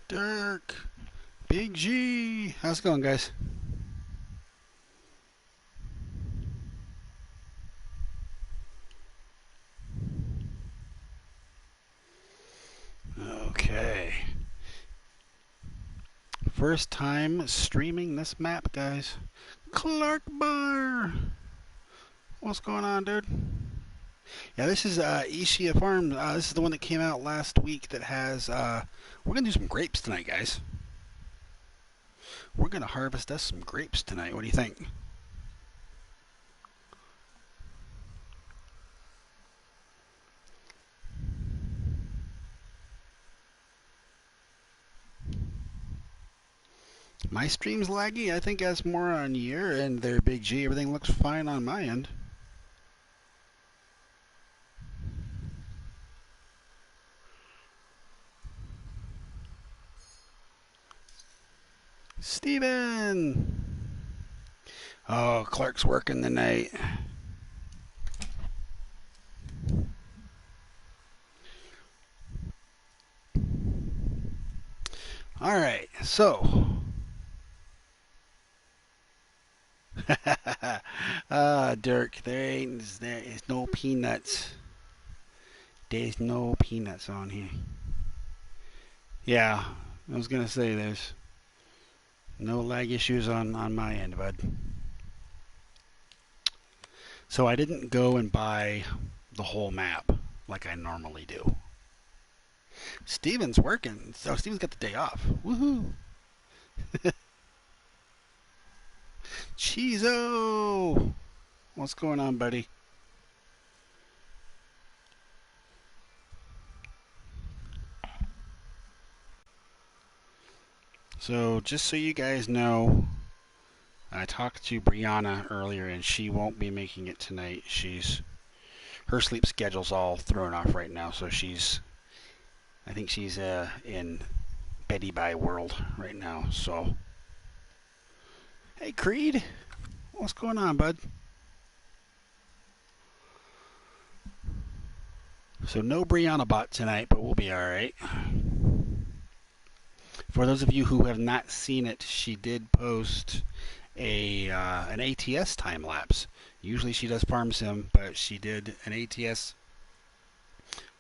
Dirk, Big G. How's it going, guys? Okay. First time streaming this map, guys. Clark Bar. What's going on, dude? Yeah, this is Ischia Farm. This is the one that came out last week that has. We're going to do some grapes tonight, guys. We're going to harvest us some grapes tonight. What do you think? My stream's laggy. I think that's more on your end there, Big G. Everything looks fine on my end. Steven! Oh, Clark's working tonight. All right, so. Dirk, there is no peanuts. There's no peanuts on here. Yeah, I was gonna say there's no lag issues on my end, bud. So I didn't go and buy the whole map like I normally do. Steven's working, so Steven's got the day off. Woohoo! Cheezo! What's going on, buddy? So just so you guys know, I talked to Brianna earlier, and she won't be making it tonight. Her sleep schedule's all thrown off right now, so I think she's in Betty Bye World right now. So, hey Creed, what's going on, bud? So no Brianna bot tonight, but we'll be all right. For those of you who have not seen it, she did post an ATS time lapse. Usually she does farm sim, but she did an ATS.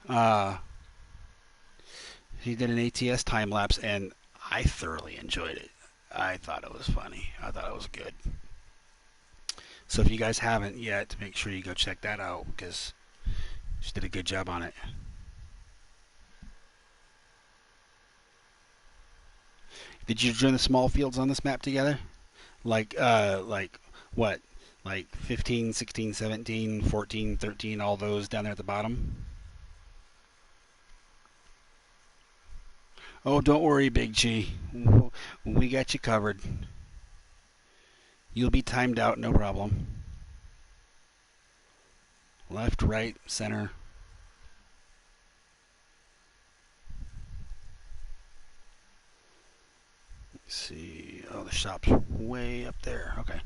Uh, she did an ATS time lapse, and I thoroughly enjoyed it. I thought it was funny. I thought it was good. So if you guys haven't yet, make sure you go check that out because she did a good job on it. Did you join the small fields on this map together? Like what? Like 15, 16, 17, 14, 13, all those down there at the bottom? Oh, don't worry, Big G. We got you covered. You'll be timed out, no problem. Left, right, center. Let's see. Oh, the shop's way up there. Okay.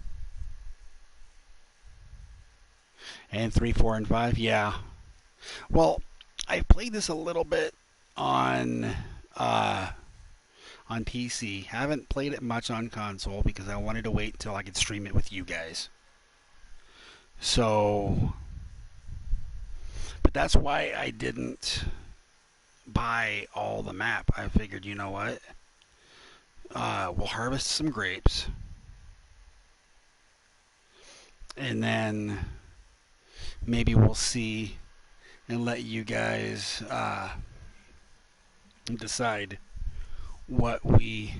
And 3, 4, and 5. Yeah. Well, I played this a little bit on uh, on PC. Haven't played it much on console because I wanted to wait until I could stream it with you guys. So, but that's why I didn't buy all the map. I figured, you know what? We'll harvest some grapes, and then maybe we'll see and let you guys decide what we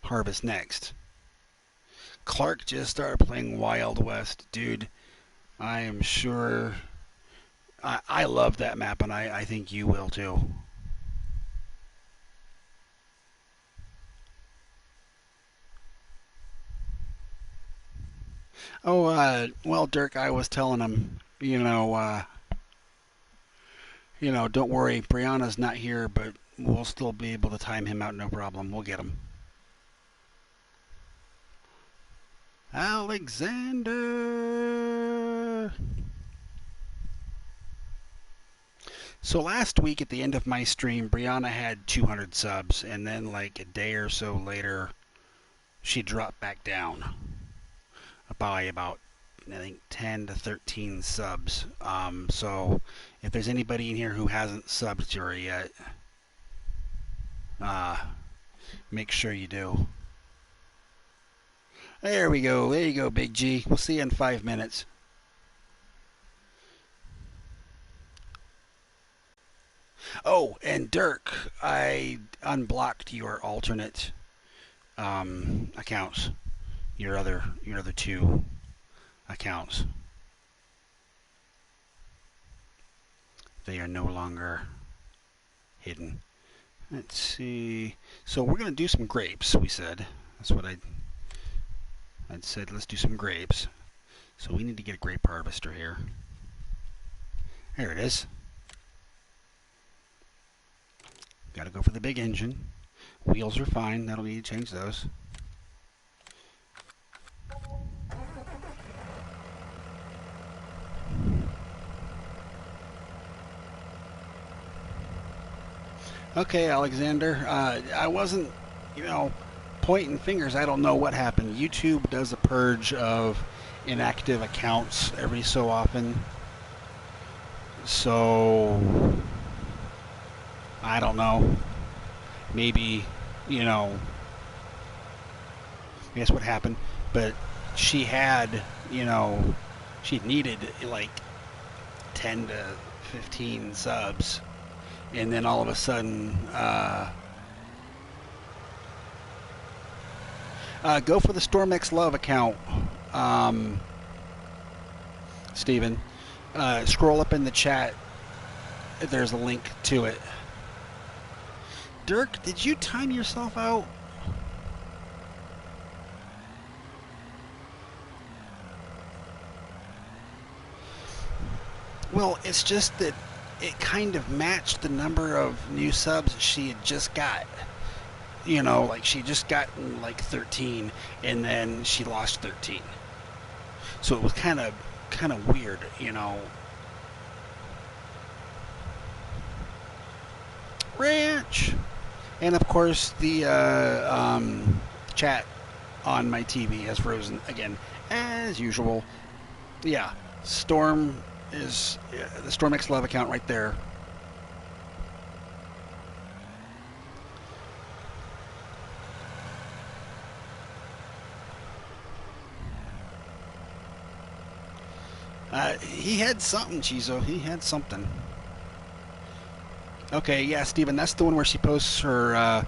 harvest next. Clark just started playing Wild West. Dude, I am sure I love that map, and I think you will too. Oh, well, Dirk, I was telling him, don't worry, Brianna's not here, but we'll still be able to time him out, no problem. We'll get him. Alexander! So last week at the end of my stream, Brianna had 200 subs, and then like a day or so later, she dropped back down by about, I think, 10 to 13 subs. So if there's anybody in here who hasn't subbed to her yet, make sure you do. There we go. There you go, Big G. We'll see you in 5 minutes. Oh, and Dirk, I unblocked your alternate accounts. Your other two accounts. They are no longer hidden. Let's see. So we're going to do some grapes, we said. That's what I'd said. Let's do some grapes. So we need to get a grape harvester here. There it is. Got to go for the big engine. Wheels are fine. That'll need to change those. Okay, Alexander. I wasn't, pointing fingers. I don't know what happened. YouTube does a purge of inactive accounts every so often. So, I don't know. Maybe, guess what happened. But she had, she needed like 10 to 15 subs. And then all of a sudden, go for the StormX Love account, Steven. Scroll up in the chat. There's a link to it. Dirk, did you time yourself out? Well, it's just that it kind of matched the number of new subs she had just got. Like she just gotten like 13 and then she lost 13. So it was kind of weird, Ranch! And of course the chat on my TV has frozen again, as usual. Yeah, Storm is the StormX Love account right there. He had something, Chizo. He had something. Okay, yeah, Steven, that's the one where she posts her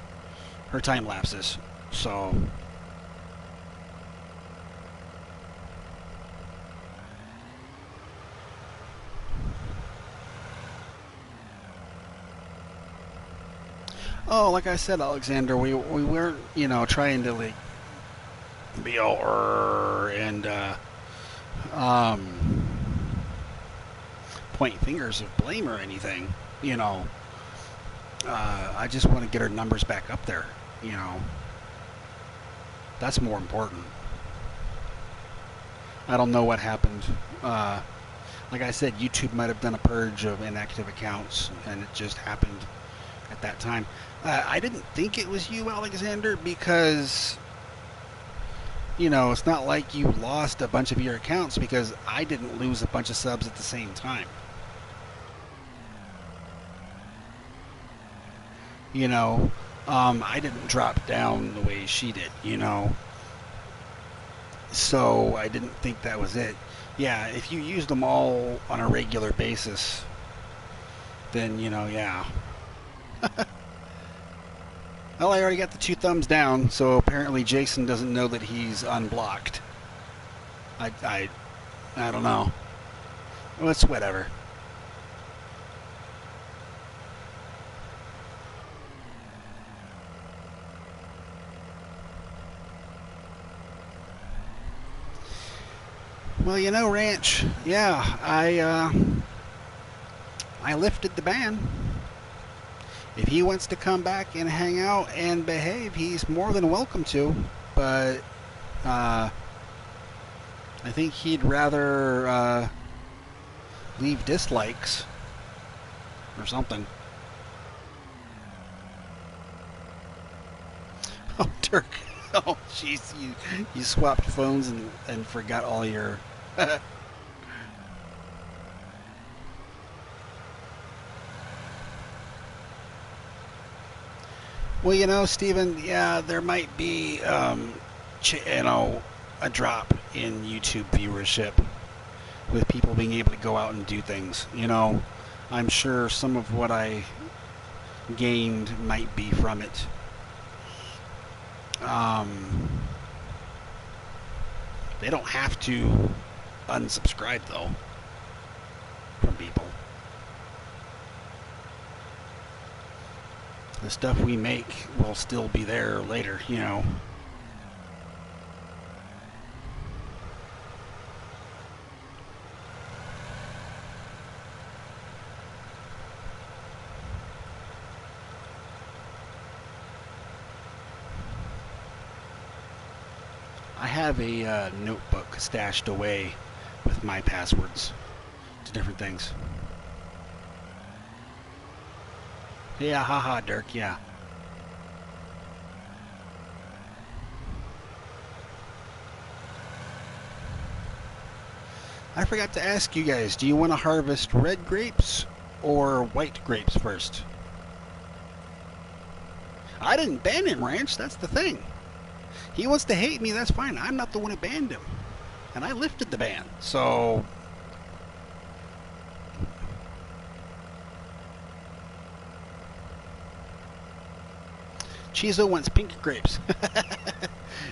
time lapses. So. Oh, like I said, Alexander, we weren't, trying to like be all and point fingers of blame or anything. I just want to get her numbers back up there. That's more important. I don't know what happened. Like I said, YouTube might have done a purge of inactive accounts, and it just happened at that time. I didn't think it was you, Alexander, because it's not like you lost a bunch of your accounts, because I didn't lose a bunch of subs at the same time. I didn't drop down the way she did, so I didn't think that was it. Yeah, if you used them all on a regular basis, then, yeah. Well, I already got the 2 thumbs down, so apparently Jason doesn't know that he's unblocked. I don't know. Well, it's whatever. Well, Ranch, yeah, I lifted the ban. If he wants to come back and hang out and behave, he's more than welcome to. But I think he'd rather leave dislikes or something. Oh, Dirk. Oh, jeez. You swapped phones and forgot all your... Well, you know, Steven, yeah, there might be, a drop in YouTube viewership with people being able to go out and do things. You know, I'm sure some of what I gained might be from it. They don't have to unsubscribe, though, from people. The stuff we make will still be there later, you know. I have a notebook stashed away with my passwords to different things. Yeah, haha, Dirk, yeah. I forgot to ask you guys, do you want to harvest red grapes or white grapes first? I didn't ban him, Ranch, that's the thing. He wants to hate me, that's fine. I'm not the one who banned him. And I lifted the ban, so... Chizo wants pink grapes.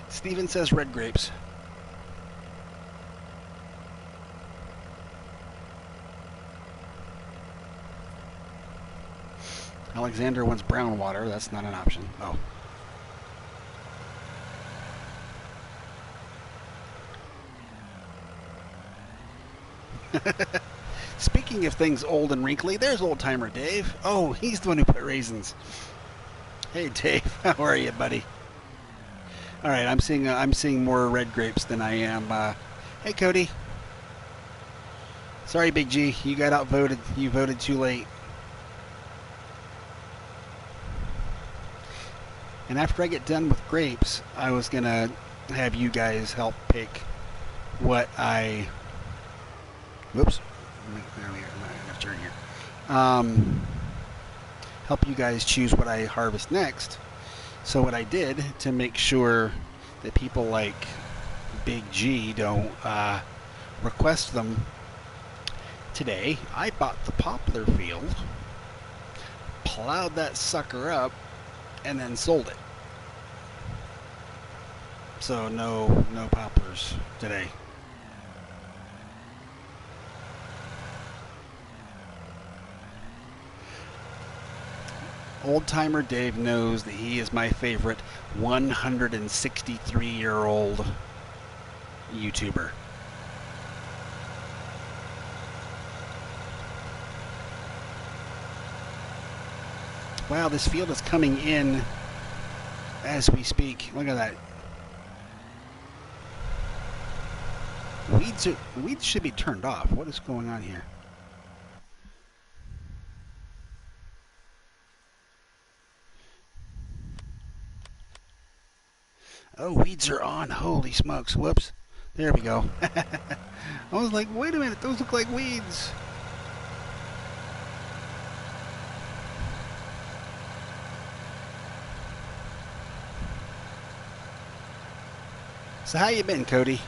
Steven says red grapes. Alexander wants brown water. That's not an option. Oh. Speaking of things old and wrinkly, there's old timer Dave. Oh, he's the one who put raisins. Hey Dave, how are you, buddy? All right, I'm seeing more red grapes than I am. Hey Cody. Sorry, Big G, you got outvoted. You voted too late. And after I get done with grapes, I was gonna have you guys help pick what I... Whoops. There we are. I'm gonna turn here. Help you guys choose what I harvest next. So what I did to make sure that people like Big G don't request them today, I bought the poplar field, plowed that sucker up, and then sold it. So no poplars today. Old timer Dave knows that he is my favorite 163-year-old YouTuber. Wow, this field is coming in as we speak. Look at that. Weeds should be turned off. What is going on here? Oh, weeds are on. Holy smokes. Whoops. There we go. I was like, wait a minute. Those look like weeds. So how you been, Cody?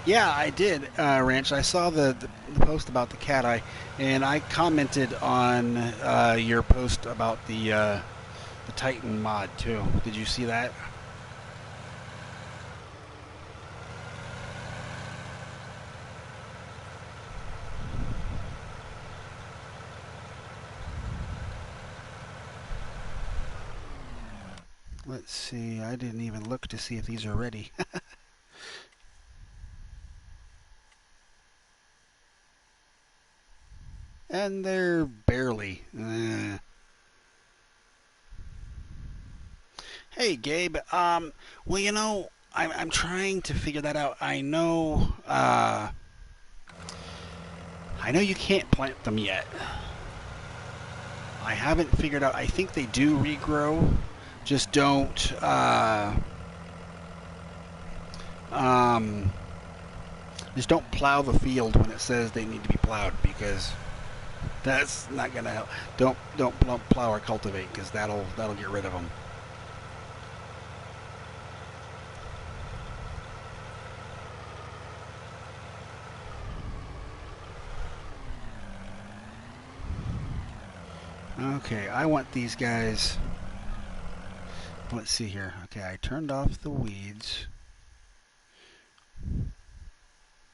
Yeah, I did, Ranch. I saw the post about the cat eye, and I commented on your post about the Titan mod, too. Did you see that? Let's see. I didn't even look to see if these are ready. And they're barely. Hey, Gabe. Well, you know, I'm trying to figure that out. I know you can't plant them yet. I haven't figured out. I think they do regrow. Just don't. Um, just don't plow the field when it says they need to be plowed, because that's not gonna help. Don't plow or cultivate, because that'll get rid of them. Okay, I want these guys. Let's see here. Okay, I turned off the weeds.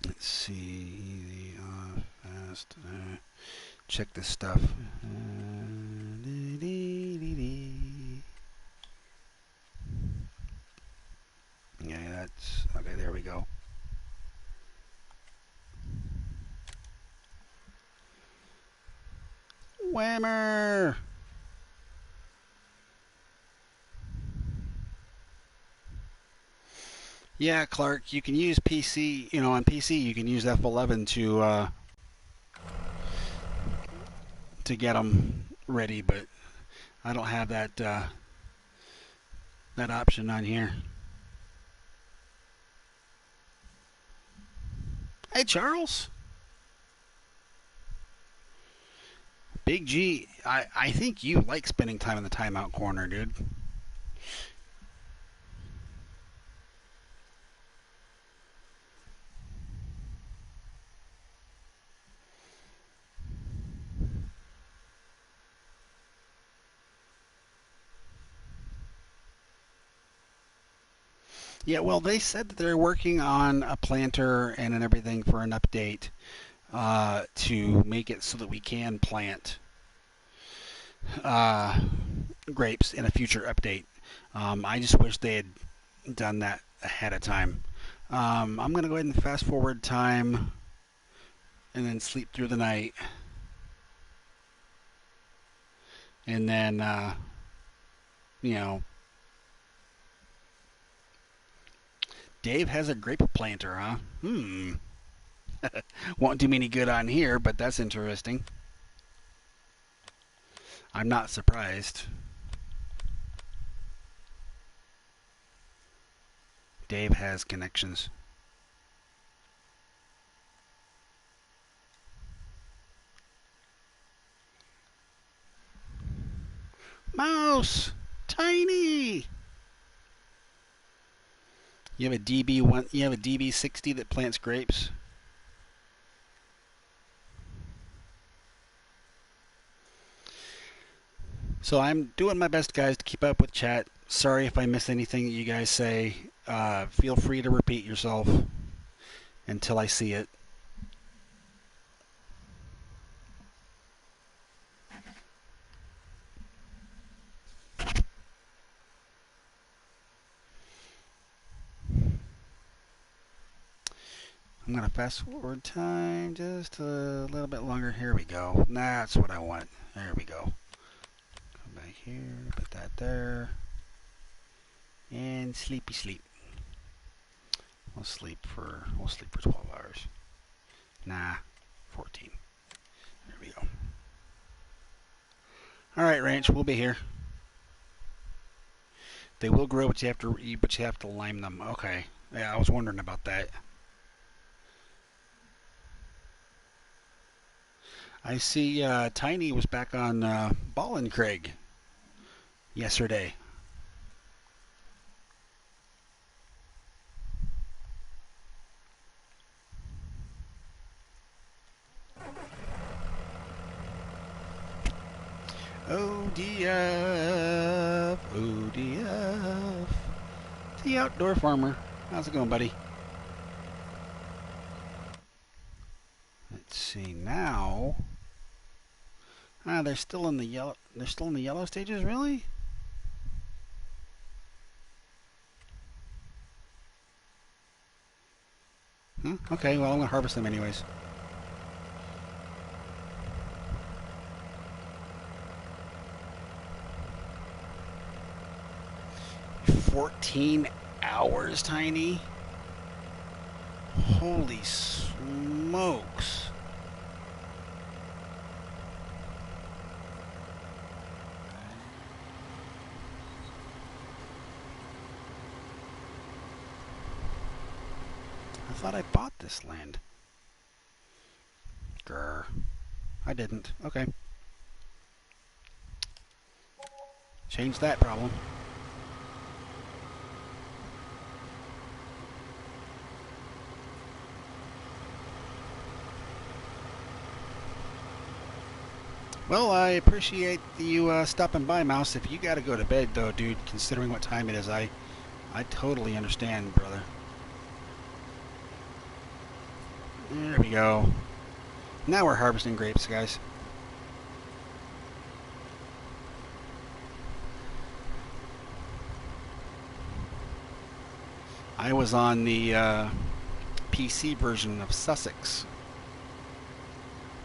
Let's see. Easy, fast. Check this stuff. Yeah, that's okay. There we go. Whammer! Yeah, Clark, you can use PC. You know, on PC, you can use F11 to get them ready, but I don't have that option on here. Hey, Charles. Big G, I think you like spending time in the timeout corner, dude. Yeah, well, they said that they're working on a planter and everything for an update to make it so that we can plant uh, grapes in a future update. I just wish they had done that ahead of time. I'm going to go ahead and fast forward time and then sleep through the night. And then, you know, Dave has a grape planter, huh? Won't do me any good on here, but that's interesting. I'm not surprised. Dave has connections. Mouse! Tiny! You have a DB1, you have a DB60 that plants grapes? So I'm doing my best, guys, to keep up with chat. Sorry if I miss anything that you guys say. Feel free to repeat yourself until I see it. I'm going to fast forward time just a little bit longer. Here we go. That's what I want. There we go. Come back here, put that there. And sleepy sleep. We'll sleep for 12 hours. Nah, 14. There we go. All right, Ranch, we'll be here. They will grow, but you have to lime them. Okay. Yeah, I was wondering about that. I see Tiny was back on Ballin' Craig yesterday. ODF, ODF. The Outdoor Farmer. How's it going, buddy? Let's see now. They're still in the yellow. They're still in the yellow stages, really? Okay, well, I'm gonna harvest them anyways. 14 hours, Tiny? Holy smokes. I thought I bought this land. Grr. I didn't. Okay. Change that problem. Well, I appreciate you stopping by, Mouse. If you gotta go to bed, though, dude, considering what time it is, I totally understand, brother. There we go. Now we're harvesting grapes, guys. I was on the PC version of Sussex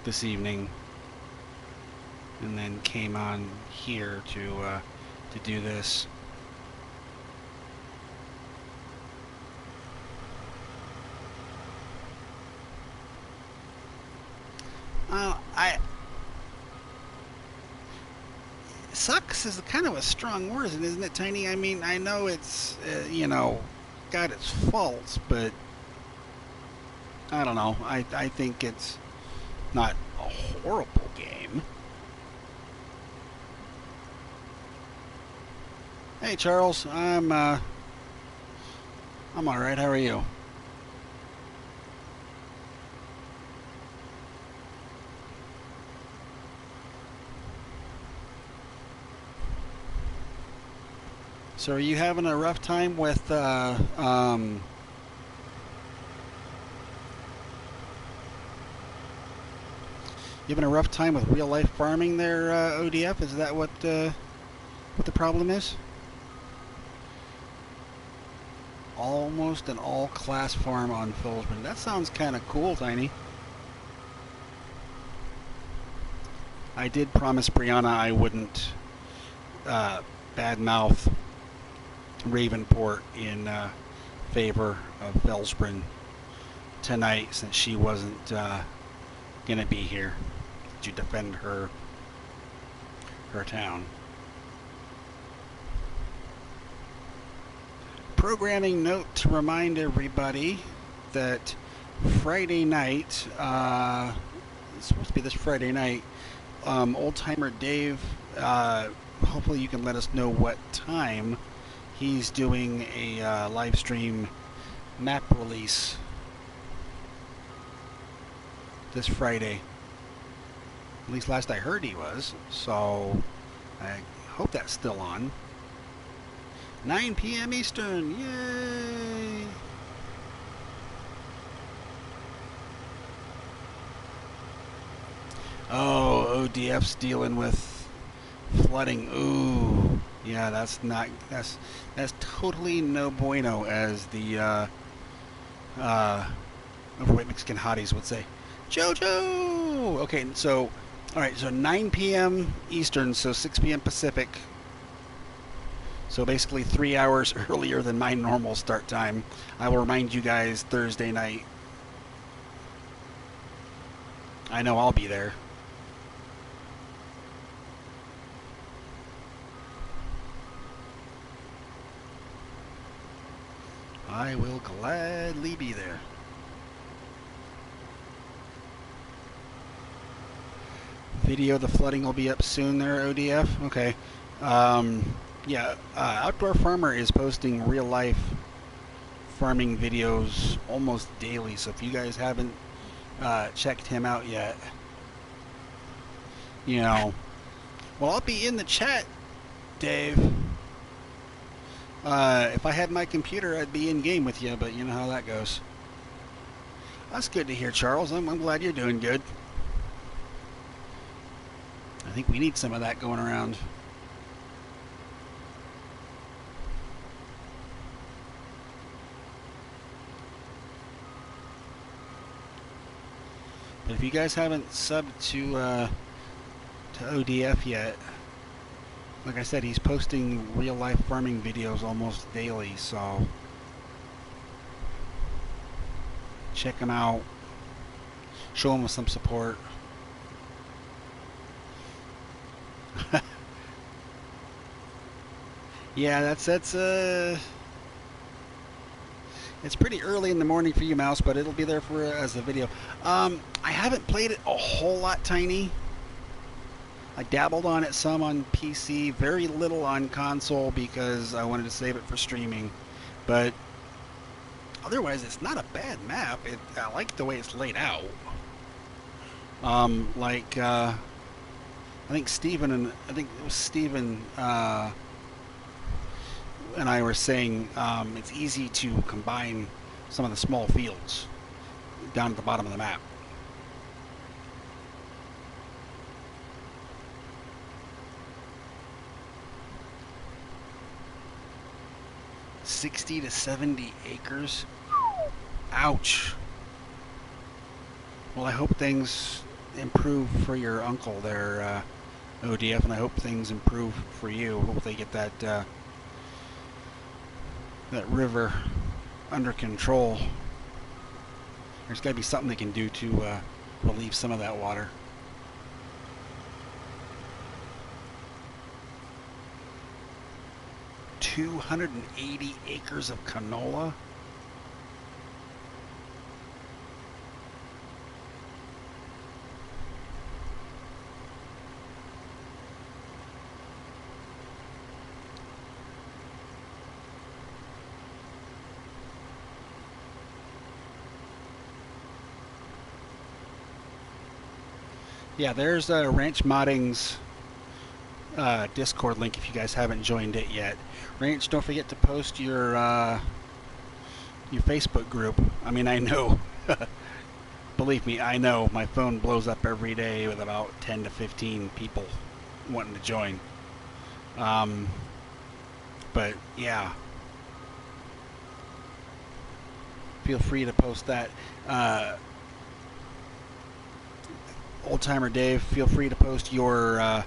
this evening, and then came on here to do this. Sucks is kind of a strong word, isn't it, Tiny? I mean, I know it's you know, got its faults, but I don't know. I think it's not a horrible game. Hey, Charles, I'm all right. How are you? So, are you having a rough time with you having a rough time with real life farming there, ODF? Is that what the problem is? Almost an all-class farm on Phillipsburg. That sounds kind of cool, Tiny. I did promise Brianna I wouldn't badmouth Ravenport in favor of Phillipsburg tonight, since she wasn't going to be here to defend her town. Programming note to remind everybody that Friday night, it's supposed to be this Friday night, Old Timer Dave, hopefully you can let us know what time he's doing a live stream map release this Friday. At least last I heard he was, so I hope that's still on. 9 p.m. Eastern, yay! Oh, ODF's dealing with flooding. Ooh, yeah, that's totally no bueno, as the overweight Mexican hotties would say. Jojo! Okay, so, alright, so 9 p.m. Eastern, so 6 p.m. Pacific. So basically 3 hours earlier than my normal start time. I will remind you guys Thursday night. I know I'll be there. I will gladly be there. Video of the flooding will be up soon there, ODF. Okay. Yeah, Outdoor Farmer is posting real life farming videos almost daily, so if you guys haven't checked him out yet, you know, well, I'll be in the chat, Dave. If I had my computer, I'd be in game with you, but you know how that goes. That's good to hear, Charles. I'm glad you're doing good. I think we need some of that going around. But if you guys haven't subbed to ODF yet, like I said, he's posting real life farming videos almost daily, so check them out, show them some support. Yeah, it's pretty early in the morning for you, Mouse, but it'll be there for as a video. I haven't played it a whole lot, Tiny. I dabbled on it some on PC, very little on console because I wanted to save it for streaming. But otherwise, it's not a bad map. I like the way it's laid out. I think Steven and I were saying it's easy to combine some of the small fields down at the bottom of the map. $60 to $70 acres. Ouch. Well, I hope things improve for your uncle there, ODF, and I hope things improve for you. I hope they get that river under control. There's got to be something they can do to relieve some of that water. $280 acres of canola. Yeah, there's Ranch Modding's Discord link if you guys haven't joined it yet. Ranch, don't forget to post your Facebook group. I mean, I know, believe me, I know my phone blows up every day with about 10 to 15 people wanting to join. But yeah, feel free to post that. Old Timer Dave, feel free to post your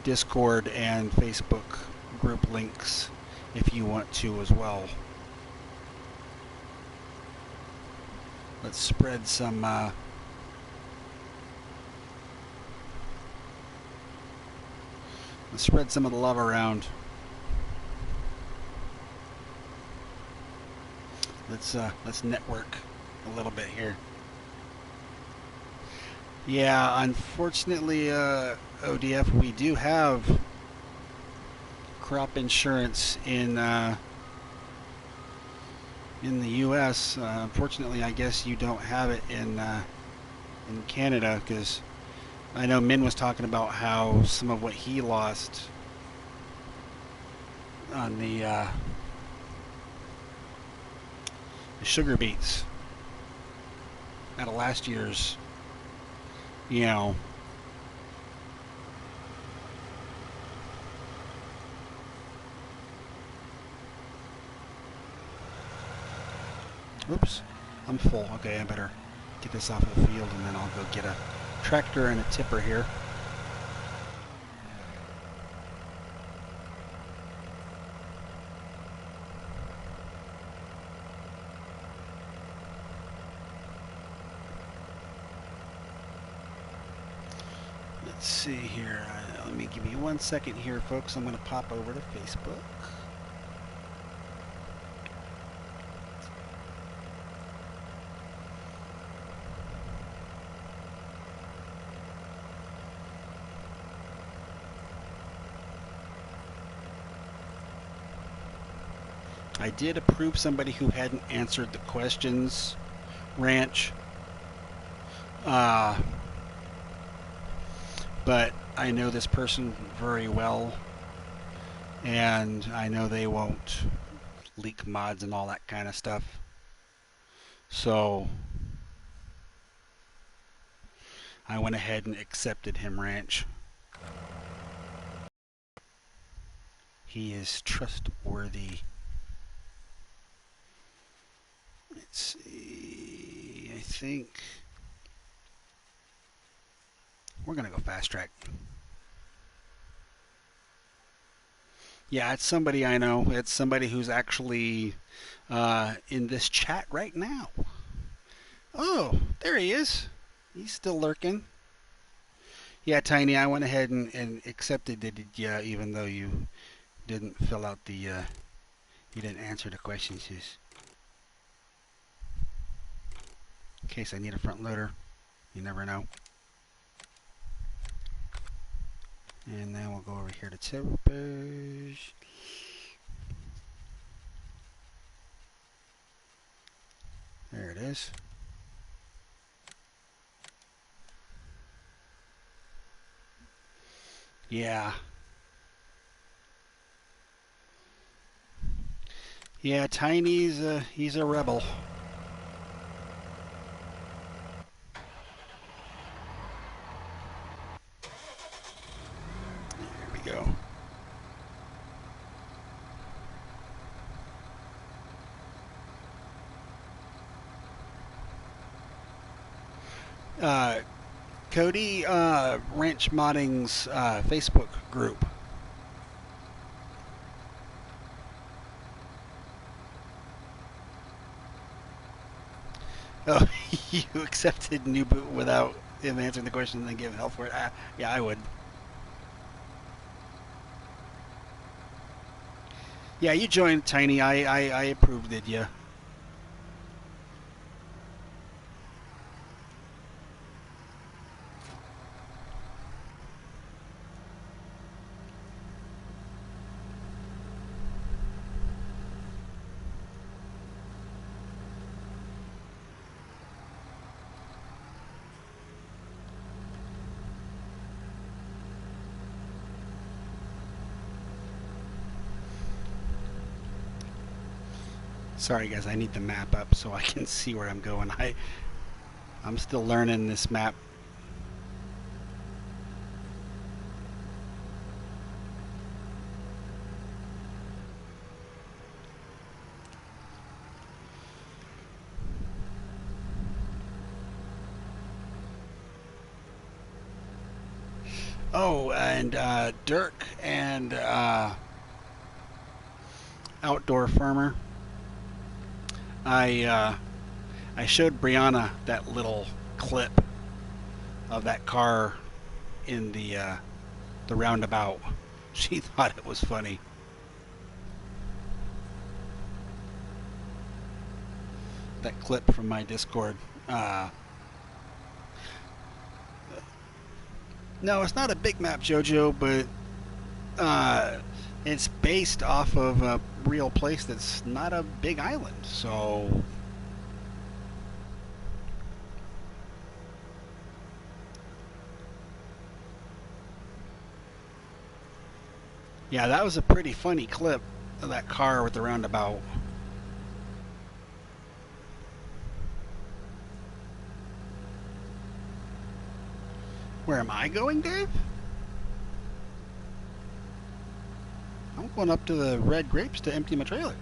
Discord and Facebook group links if you want to as well. Let's spread some of the love around. Let's network a little bit here. Yeah, unfortunately, ODF, we do have crop insurance in the U.S. Unfortunately, I guess you don't have it in Canada, because I know Min was talking about how some of what he lost on the sugar beets out of last year's. You know, oops, I'm full. Okay, I better get this off of the field and then I'll go get a tractor and a tipper here. Let's see here. Let me give you 1 second here, folks. I'm going to pop over to Facebook. I did approve somebody who hadn't answered the questions, Ranch. But I know this person very well, and I know they won't leak mods and all that kind of stuff. So I went ahead and accepted him, Ranch. He is trustworthy. Let's see, I think we're going to go fast track. Yeah, it's somebody I know. It's somebody who's actually in this chat right now. Oh, there he is. He's still lurking. Yeah, Tiny, I went ahead and accepted it, yeah, even though you didn't fill out the, you didn't answer the questions just in case I need a front loader. You never know. And then we'll go over here to tippers. There it is. Yeah. Yeah, Tiny's, he's a rebel. There we go. Uh, Cody, Ranch Modding's Facebook group. Oh, you accepted new boot without him answering the question and then give help for it? Yeah, I would. Yeah, you joined Tiny. I approved it, yeah. Sorry, guys, I need the map up so I can see where I'm going. I'm still learning this map. Oh, and Dirk and Outdoor Farmer. I showed Brianna that little clip of that car in the roundabout. She thought it was funny. That clip from my Discord. No, it's not a big map, JoJo, but it's based off of a real place that's not a big island. So yeah, that was a pretty funny clip of that car with the roundabout. Where am I going, Dave? I'm going up to the Red Grapes to empty my trailer.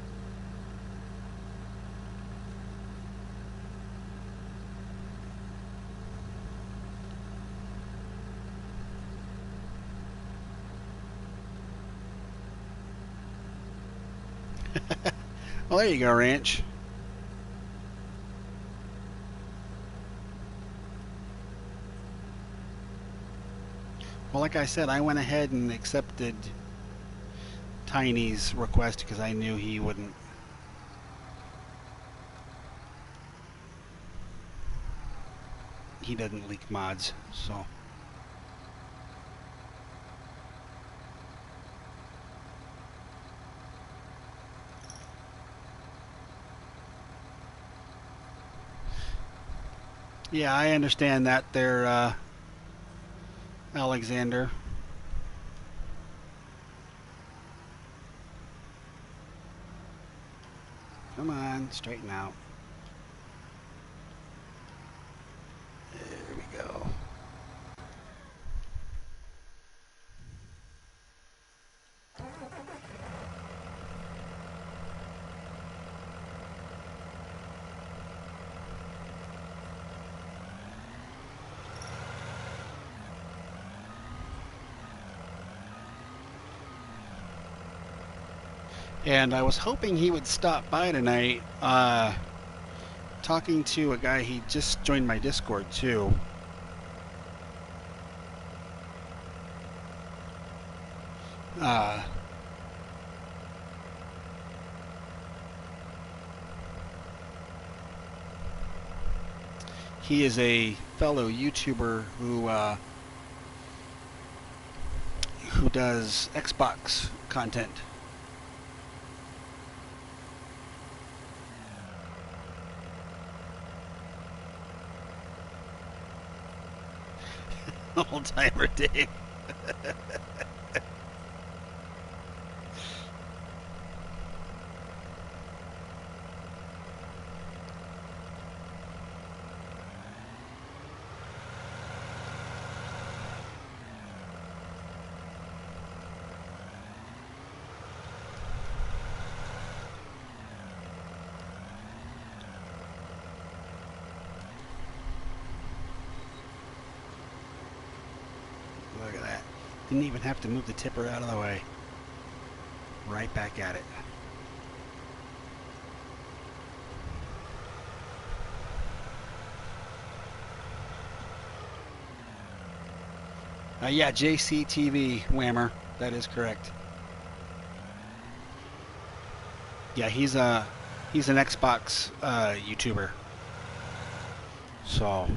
Well, there you go, Ranch. Well, like I said, I went ahead and accepted Tiny's request because I knew he wouldn't. He doesn't leak mods, so. Yeah, I understand that there, Alexander. Come on, straighten out. There we go. And I was hoping he would stop by tonight. talking to a guy. He just joined my Discord too. He is a fellow YouTuber who does Xbox content. Old timer Dave. Look at that. Didn't even have to move the tipper out of the way. Right back at it. Yeah, JCTV Whammer. That is correct. Yeah, he's an Xbox YouTuber. So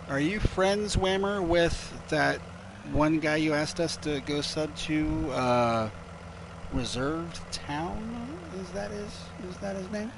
are you friends, Whammer, with that one guy you asked us to go sub to, Reserved Town? Is that his name?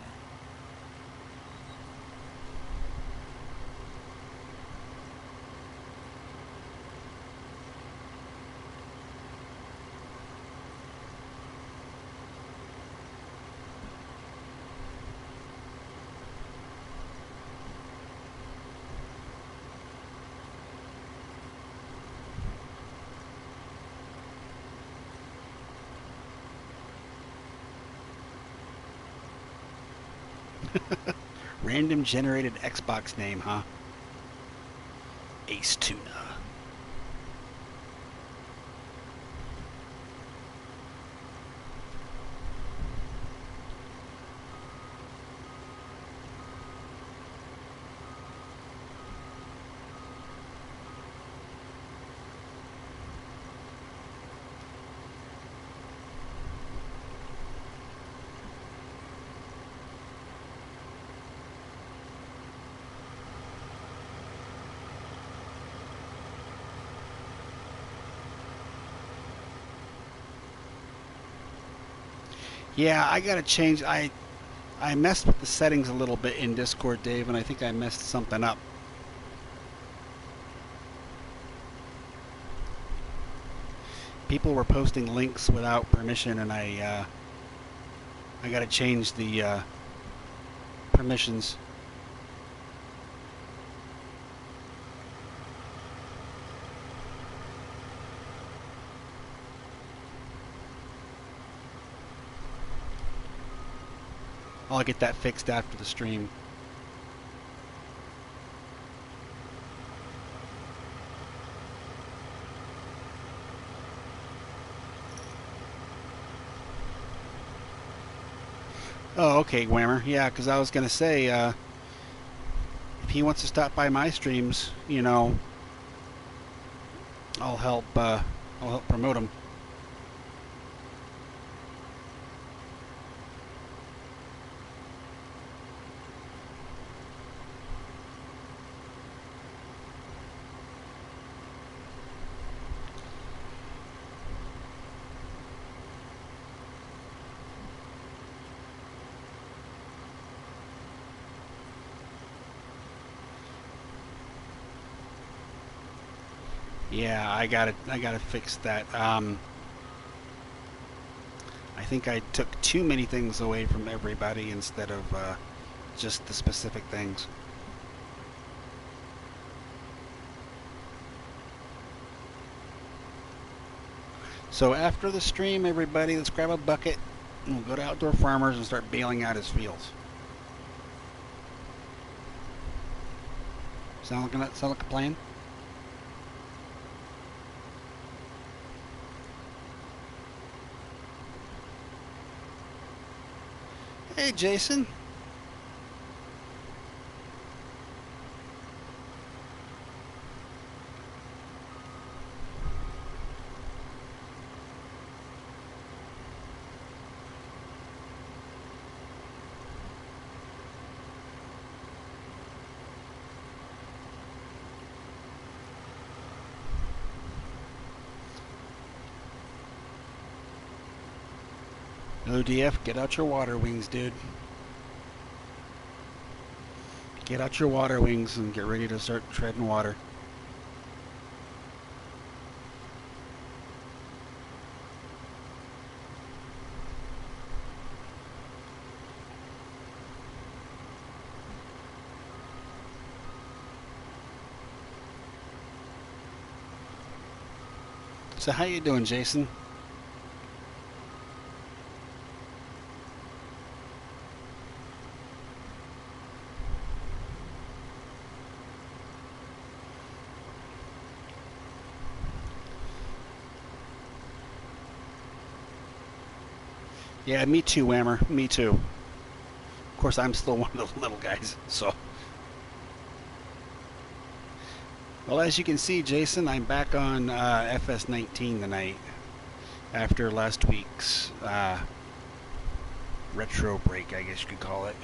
Random generated Xbox name, huh? Ace Tuna. Yeah, I gotta change. I messed with the settings a little bit in Discord, Dave, and I think I messed something up. People were posting links without permission, and I gotta change the permissions. I'll get that fixed after the stream. Oh, okay, Whammer. Yeah, because I was going to say, if he wants to stop by my streams, you know, I'll help promote him. Yeah, I gotta fix that. I think I took too many things away from everybody instead of just the specific things. So after the stream, everybody, let's grab a bucket and we'll go to Outdoor Farmers and start bailing out his fields. Sound like a plan? Hey, Jason. ODF, get out your water wings, dude. Get out your water wings and get ready to start treading water. So how you doing, Jason? Yeah, me too, Whammer. Me too. Of course, I'm still one of those little guys, so. Well, as you can see, Jason, I'm back on FS19 tonight after last week's retro break, I guess you could call it.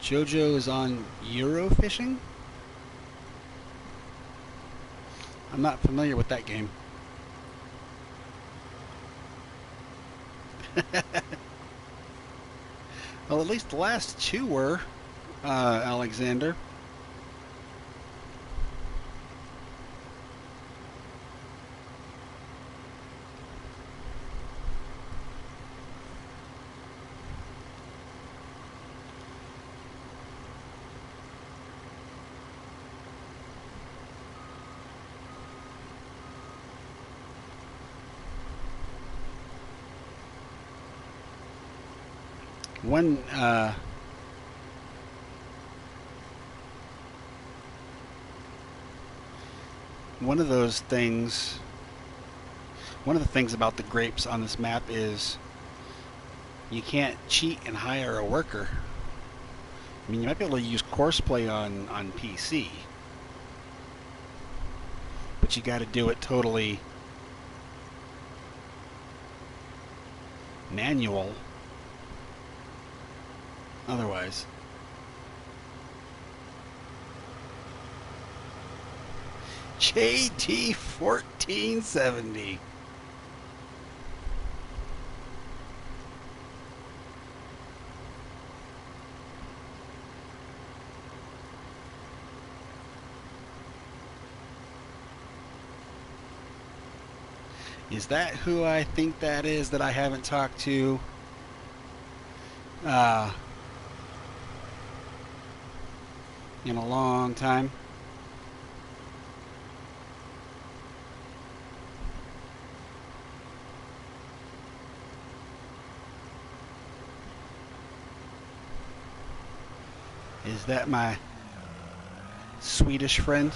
JoJo is on Eurofishing? I'm not familiar with that game. Well, at least the last two were, Alexander. One one of those things, one of the things about the grapes on this map is you can't cheat and hire a worker. I mean, you might be able to use Courseplay on PC, but you got to do it totally manual. Otherwise, JT 1470. Is that who I think that is that I haven't talked to? In a long time. Is that my Swedish friend?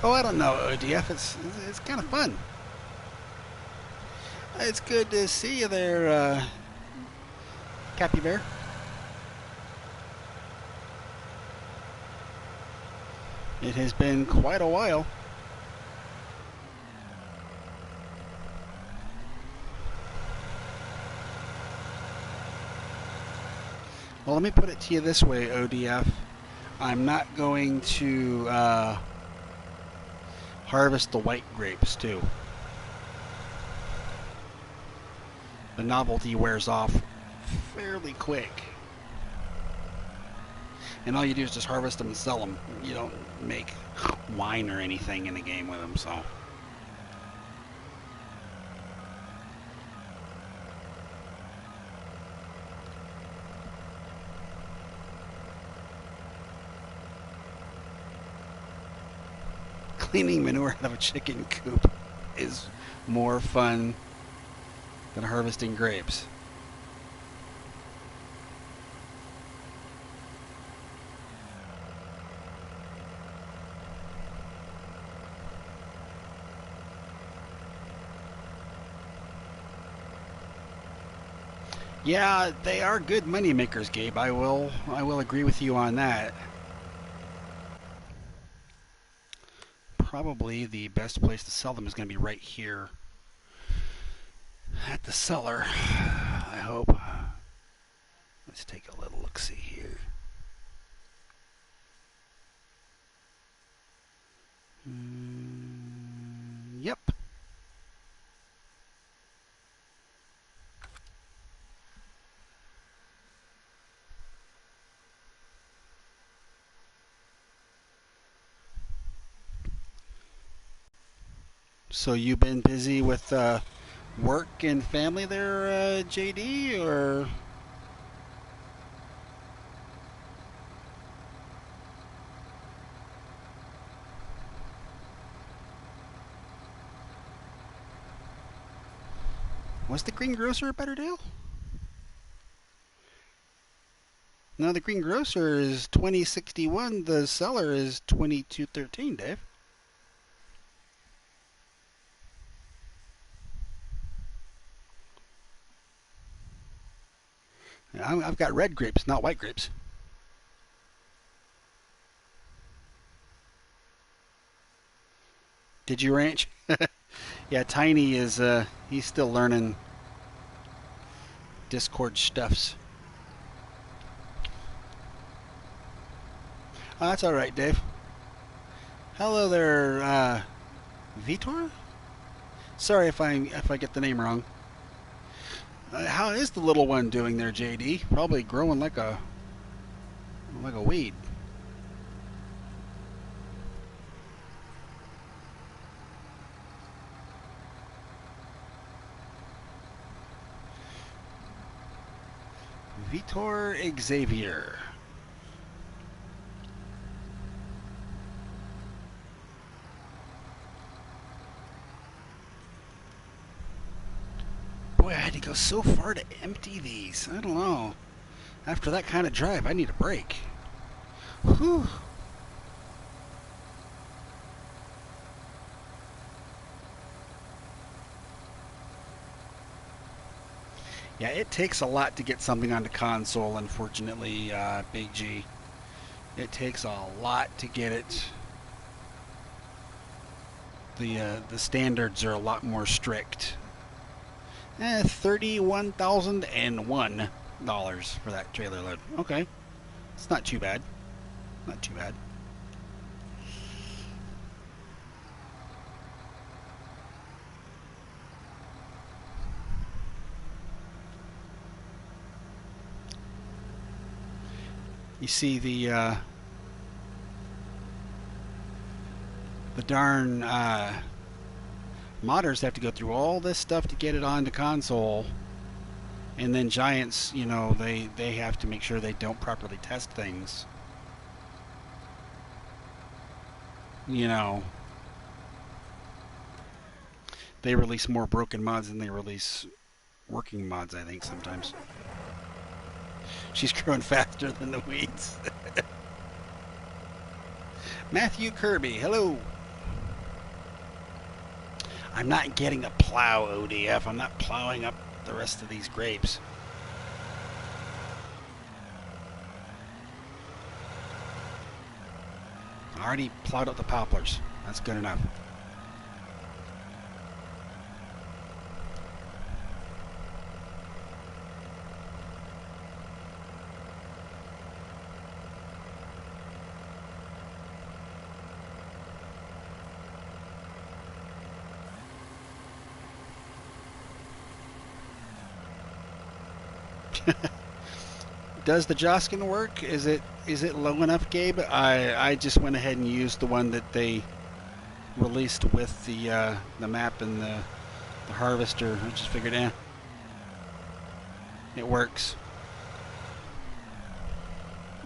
Oh, I don't know, ODF. It's kind of fun. It's good to see you there, Cappy Bear. It has been quite a while. Well, let me put it to you this way, ODF. I'm not going to harvest the white grapes, too. The novelty wears off fairly quick. And all you do is just harvest them and sell them. You don't make wine or anything in the game with them, so... Cleaning manure out of a chicken coop is more fun than harvesting grapes. Yeah, they are good money makers, Gabe. I will agree with you on that. Probably the best place to sell them is going to be right here at the cellar, I hope. Let's take a little look-see here. Yep. So you've been busy with work and family there, JD, or? Was the Green Grocer a better deal? No, the Green Grocer is 2061. The Cellar is 2213, Dave. I've got red grapes, not white grapes. Did you ranch? Yeah, Tiny is, he's still learning Discord stuffs. Oh, that's all right, Dave. Hello there, Vitor? Sorry if I get the name wrong. How is the little one doing there, JD? Probably growing like a weed. Vitor Xavier. Boy, I had to go so far to empty these. I don't know. After that kind of drive, I need a break. Whew. Yeah, it takes a lot to get something onto console, unfortunately, Big G. It takes a lot to get it. The standards are a lot more strict. $31,001 for that trailer load. Okay, it's not too bad. Not too bad. You see the darn modders have to go through all this stuff to get it onto console, and then Giants, you know, they have to make sure they don't properly test things. You know, they release more broken mods than they release working mods, I think, sometimes. She's growing faster than the weeds. Matthew Kirby, hello. I'm not getting a plow, ODF. I'm not plowing up the rest of these grapes. I already plowed up the poplars. That's good enough. Does the Joskin work? Is it low enough, Gabe? I just went ahead and used the one that they released with the map and the harvester. I just figured, it works.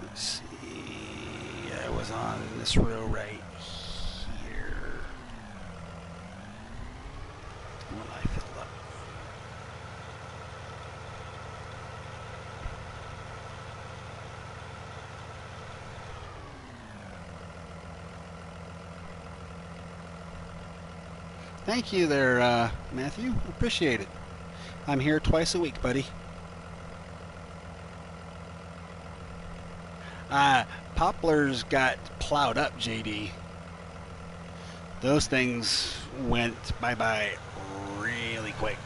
Let's see. I was on this row right here. Will I fill up? Thank you there, Matthew. Appreciate it. I'm here twice a week, buddy. Poplars got plowed up, JD. Those things went bye-bye really quick.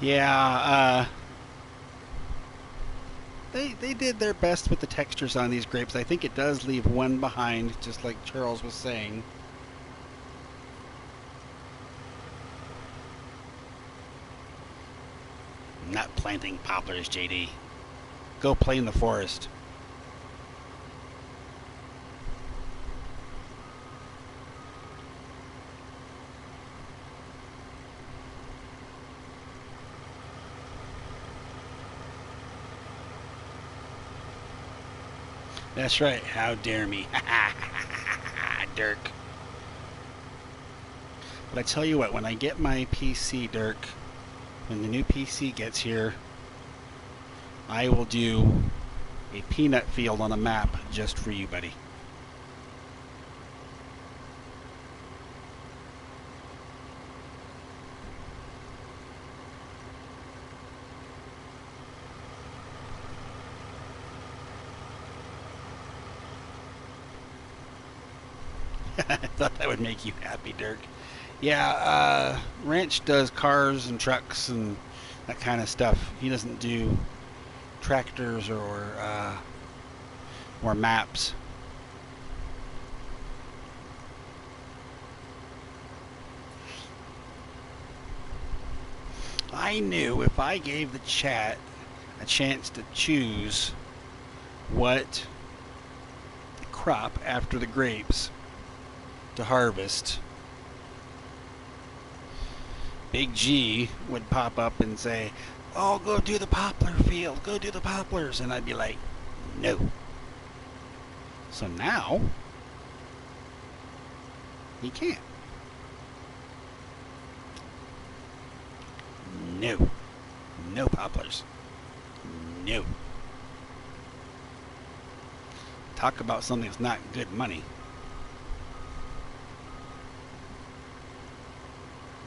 Yeah, they did their best with the textures on these grapes. I think it does leave one behind, just like Charles was saying. I'm not planting poplars, JD. Go play in the forest. That's right. How dare me. Dirk. But I tell you what, when I get my PC, Dirk, when the new PC gets here, I will do a peanut field on a map just for you, buddy. I thought that would make you happy, Dirk. Yeah, Ranch does cars and trucks and that kind of stuff. He doesn't do tractors or maps. I knew if I gave the chat a chance to choose what crop after the grapes to harvest, Big G would pop up and say, "Oh, go do the poplar field, go do the poplars," and I'd be like, no. So now he can't. No. No poplars. No. Talk about something that's not good money.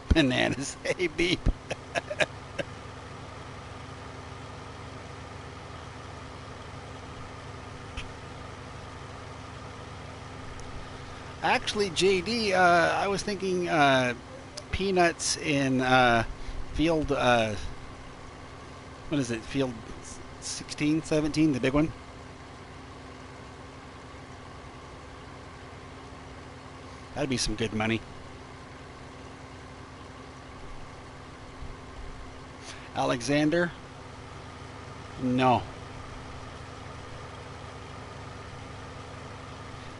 Bananas. Hey, beep. Actually, JD, I was thinking peanuts in field, what is it, field 16, 17, the big one? That'd be some good money. Alexander? No.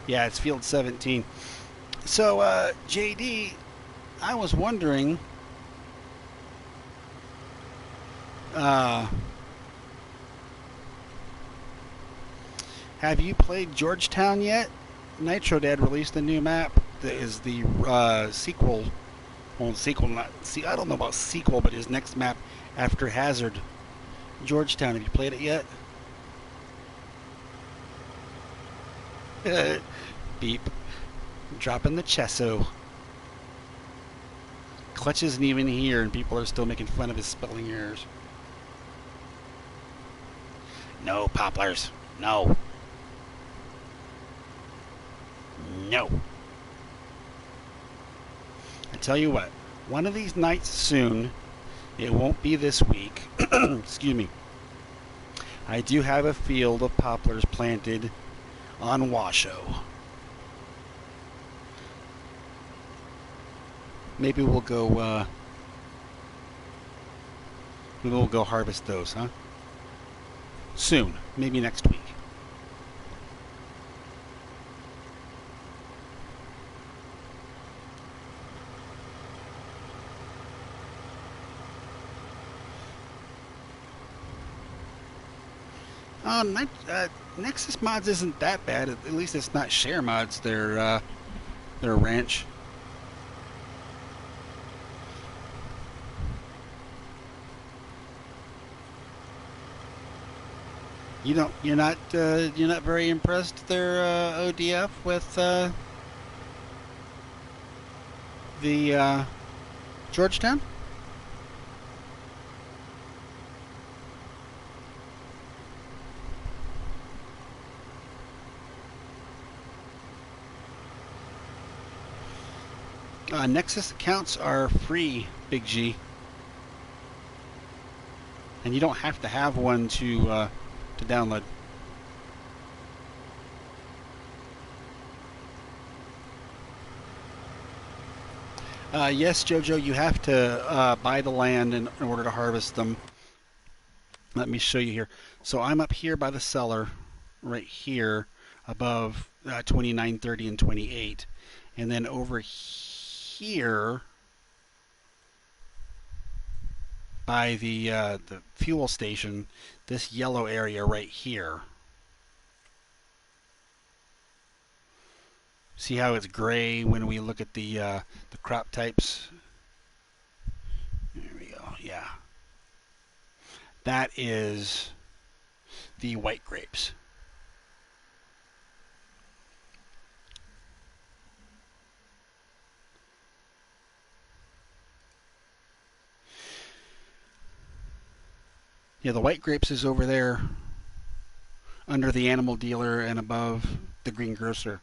Yeah, it's field 17. So, JD, I was wondering, have you played Georgetown yet? Nitro Dad released a new map that is the sequel. Well, sequel, not see. I don't know about sequel, but his next map after Hazard. Georgetown. Have you played it yet? Beep. Dropping the chesso. Clutch isn't even here, and people are still making fun of his spelling errors. No, poplars. No. No. I tell you what, one of these nights soon, it won't be this week, excuse me, I do have a field of poplars planted on Washoe. Maybe we'll go harvest those, huh? Soon, maybe next week. Nexus mods isn't that bad. At least it's not share mods. Their ranch. You're not very impressed there, ODF, with the Georgetown? Nexus accounts are free, Big G, and you don't have to have one to download. Yes, Jojo, you have to buy the land in order to harvest them. Let me show you here. So I'm up here by the cellar, right here, above 29, 30, and 28. And then over here, by the fuel station, this yellow area right here. See how it's gray when we look at the crop types? There we go. Yeah. That is the white grapes. Yeah, the white grapes is over there under the animal dealer and above the green grocer.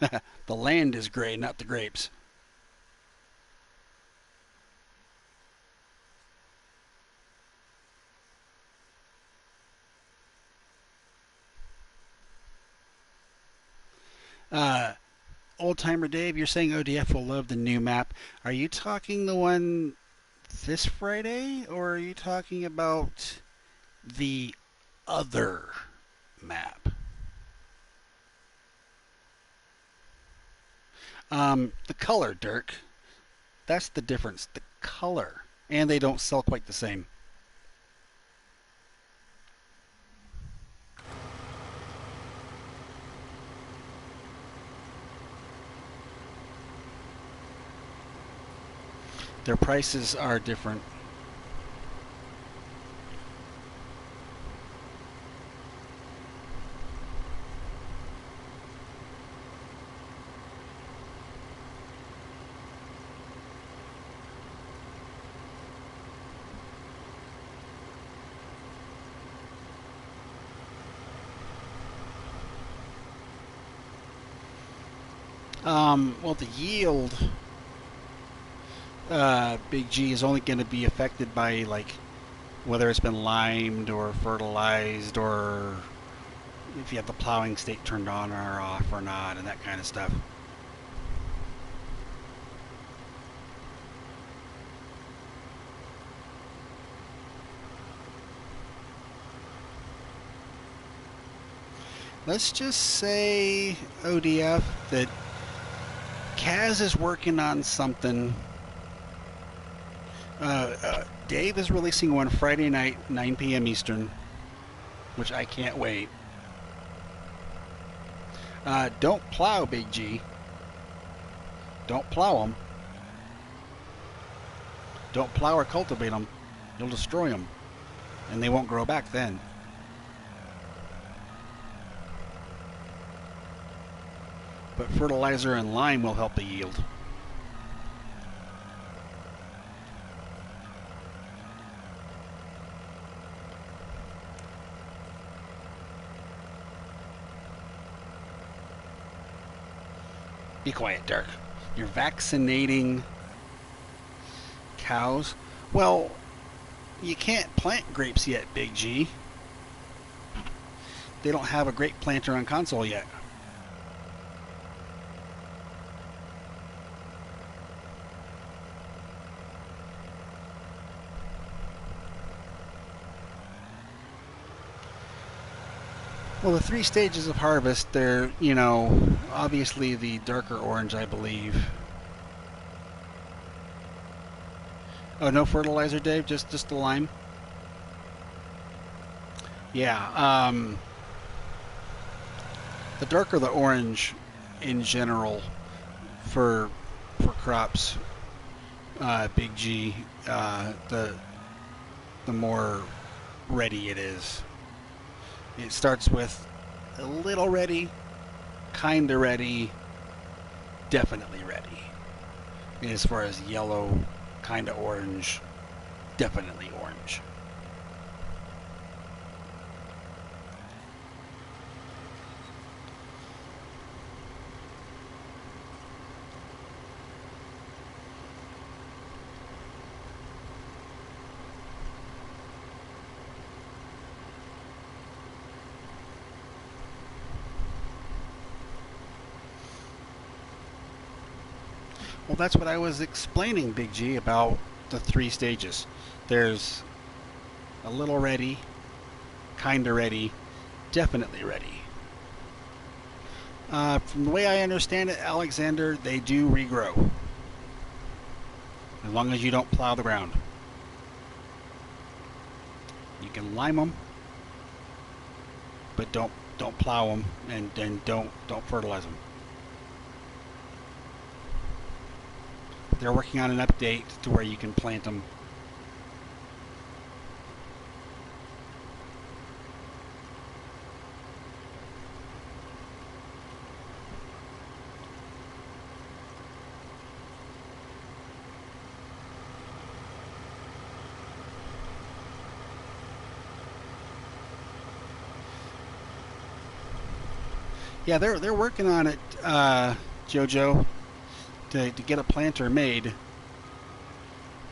The land is gray, not the grapes. Old Timer Dave, you're saying ODF will love the new map. Are you talking the one this Friday, or are you talking about the other map? The color, Dirk. That's the difference. The color. And they don't sell quite the same. Their prices are different. Well, the yield, Big G, is only going to be affected by, like, whether it's been limed or fertilized, or if you have the plowing state turned on or off or not, and that kind of stuff. Let's just say, ODF, that Kaz is working on something. Dave is releasing one Friday night, 9 p.m. Eastern, which I can't wait. Don't plow, Big G. Don't plow them. Don't plow or cultivate them. You'll destroy them, and they won't grow back then. but fertilizer and lime will help the yield. Be quiet, Dirk. You're vaccinating cows? Well, you can't plant grapes yet, Big G. They don't have a grape planter on console yet. Well, the 3 stages of harvest, they're, you know, obviously the darker orange, I believe. Oh, no fertilizer, Dave? Just the lime? Yeah, the darker the orange in general for crops, Big G, the more ready it is. It starts with a little ready, kinda ready, definitely ready. And as far as yellow, kinda orange, definitely orange. Well, that's what I was explaining, Big G, about the 3 stages. There's a little ready, kinda ready, definitely ready. From the way I understand it, Alexander, they do regrow. As long as you don't plow the ground. You can lime them, but don't plow them, and don't fertilize them. They're working on an update to where you can plant them. Yeah, they're working on it, Jojo, to get a planter made.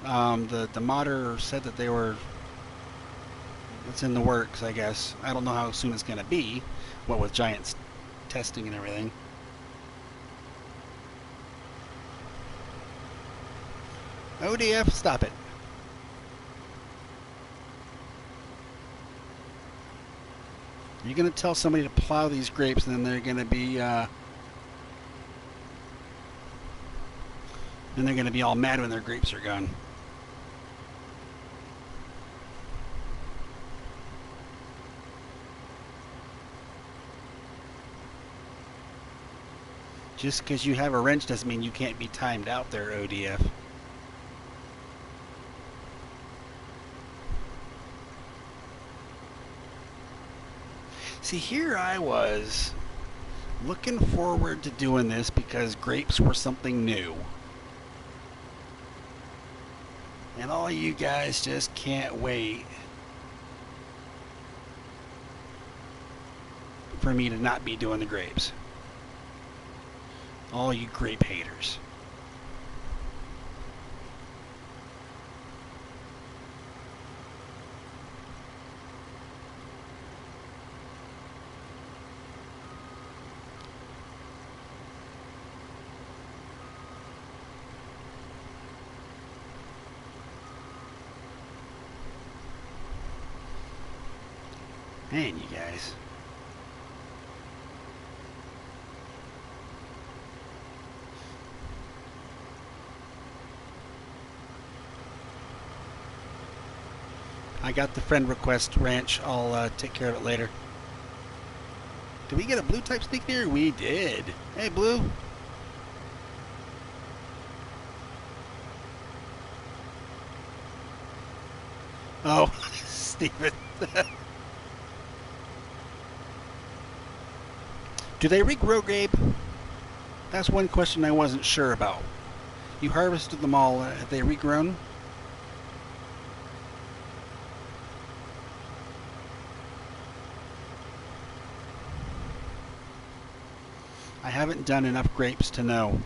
The modder said that it's in the works, I guess. I don't know how soon it's going to be, what with Giants testing and everything. ODF, stop it. You're going to tell somebody to plow these grapes, and then they're going to be all mad when their grapes are gone. Just because you have a wrench doesn't mean you can't be timed out there, ODF. See, here I was looking forward to doing this because grapes were something new. And all you guys just can't wait for me to not be doing the grapes. All you grape haters. Man, you guys. I got the friend request, Ranch. I'll take care of it later. Did we get a blue type sneak there? We did. Hey, Blue. Oh, Steven. Do they regrow, Gabe? That's one question I wasn't sure about. You harvested them all. Have they regrown? I haven't done enough grapes to know.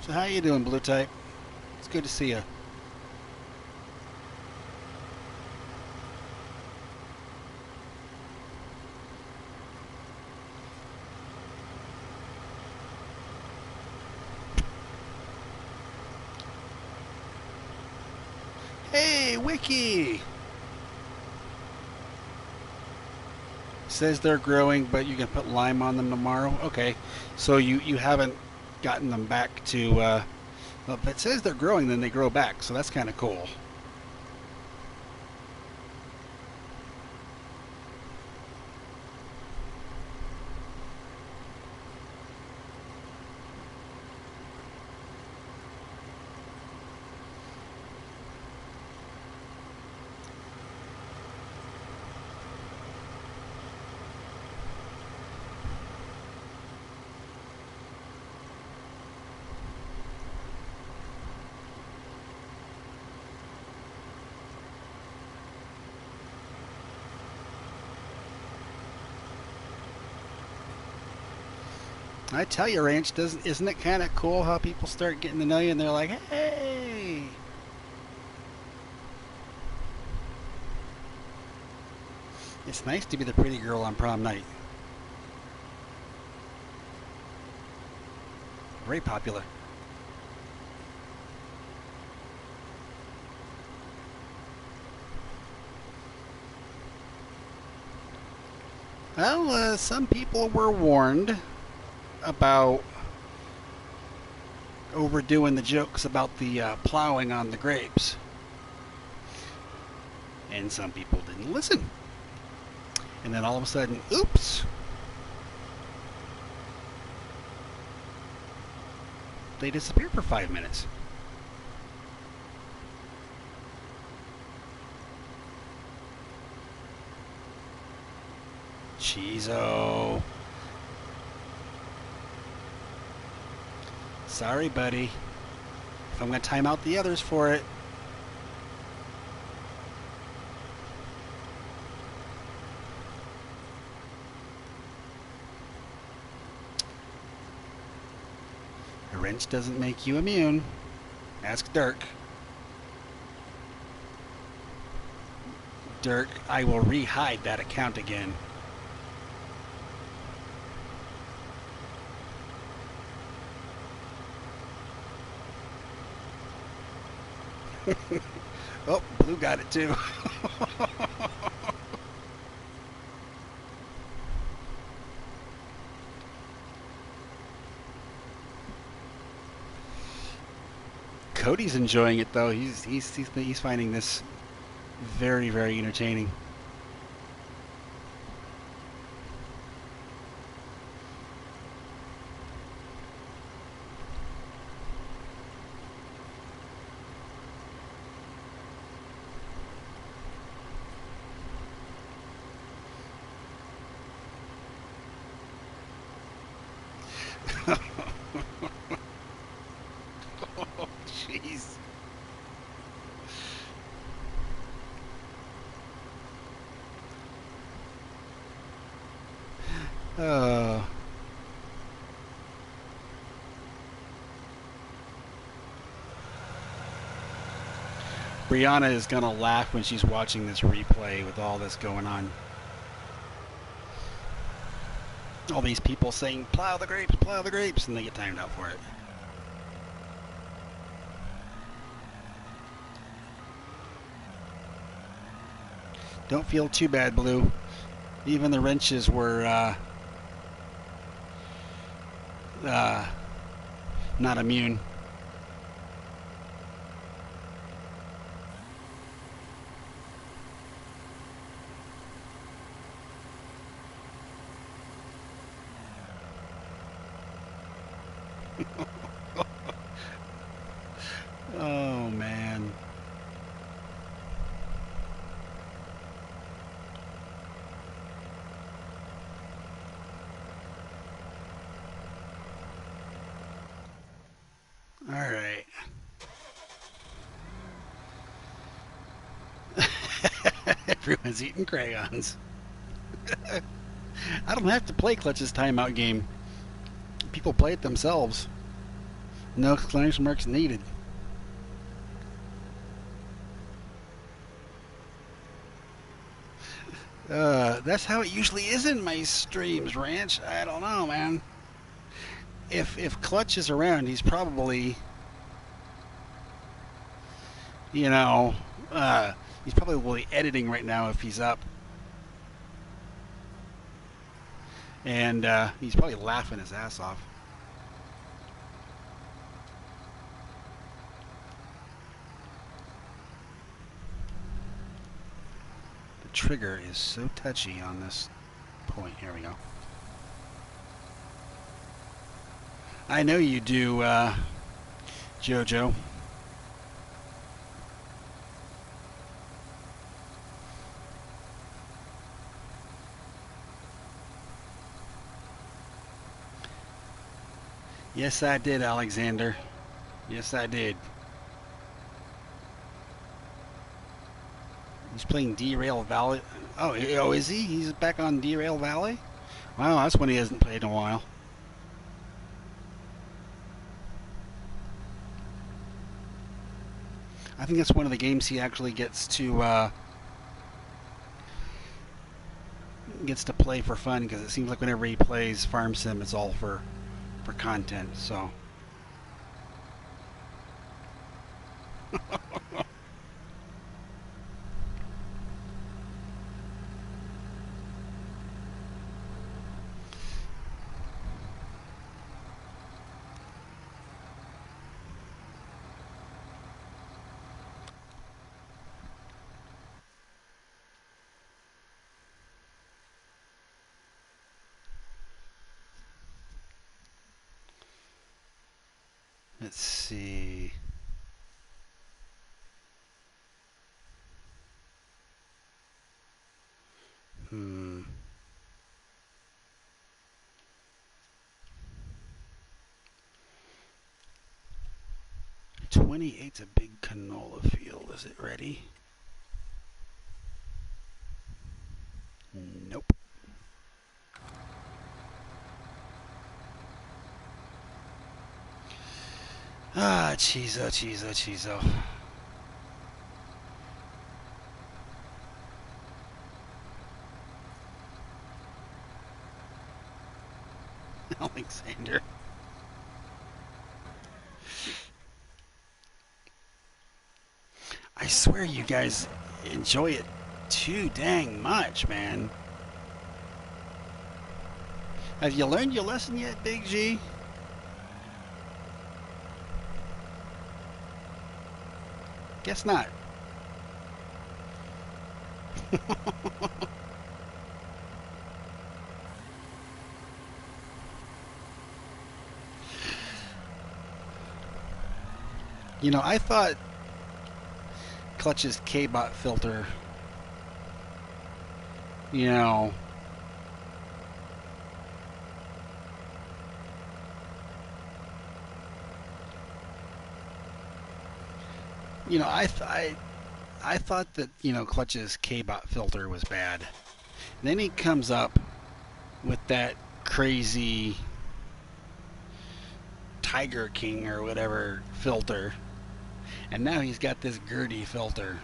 So how you doing, Blue Type? It's good to see you. Hey, Wiki! Says they're growing, but you can put lime on them tomorrow. Okay, so you haven't gotten them back to. Well, if it says they're growing, then they grow back. So that's kind of cool. I tell you, Ranch, isn't it kind of cool how people start getting to know you and they're like, hey. It's nice to be the pretty girl on prom night. Very popular. Well, some people were warned about overdoing the jokes about the plowing on the grapes. And some people didn't listen. And then all of a sudden, oops! They disappeared for 5 minutes. Cheezo. Sorry, buddy. If I'm going to time out the others for it. A wrench doesn't make you immune. Ask Dirk. Dirk, I will re-hide that account again. Oh, Blue got it too. Cody's enjoying it though. He's finding this very, very entertaining. Oh, jeez. Oh. Brianna is gonna laugh when she's watching this replay with all this going on. All these people saying, plow the grapes, and they get timed out for it. Don't feel too bad, Blue. Even the wrenches were not immune. Oh, man. Everyone's eating crayons. I don't have to play Clutch's timeout game. People play it themselves. No exclamation marks needed. That's how it usually is in my streams, Ranch. I don't know, man. If Clutch is around, he's probably, you know, he's probably editing right now if he's up. And he's probably laughing his ass off. The trigger is so touchy on this point. Here we go. I know you do, Jojo. Yes, I did, Alexander. Yes, I did. He's playing Derail Valley. Oh, is he? He's back on Derail Valley? Wow, that's one he hasn't played in a while. I think that's one of the games he actually gets to play for fun, because it seems like whenever he plays Farm Sim, it's all for content. So. Let's see. 28's a big canola field. Is it ready? Nope. Ah, cheeso, cheeso, cheeso. Alexander. I swear you guys enjoy it too dang much, man. Have you learned your lesson yet, Big G? Guess not. You know, I thought Clutch's K-Bot filter, you know, I thought that, Clutch's K-Bot filter was bad. And then he comes up with that crazy Tiger King or whatever filter. And now he's got this Gertie filter.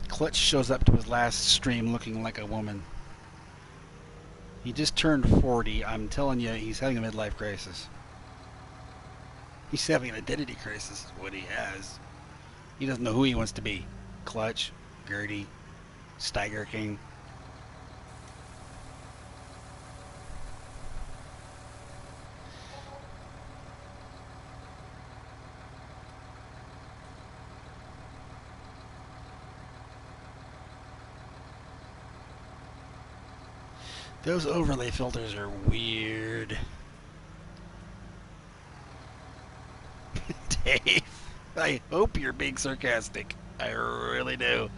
Clutch shows up to his last stream looking like a woman. He just turned 40. I'm telling you, he's having a midlife crisis. He's having an identity crisis, is what he has. He doesn't know who he wants to be. Clutch, Gertie, Tiger King. Those overlay filters are weird. Dave, I hope you're being sarcastic. I really do.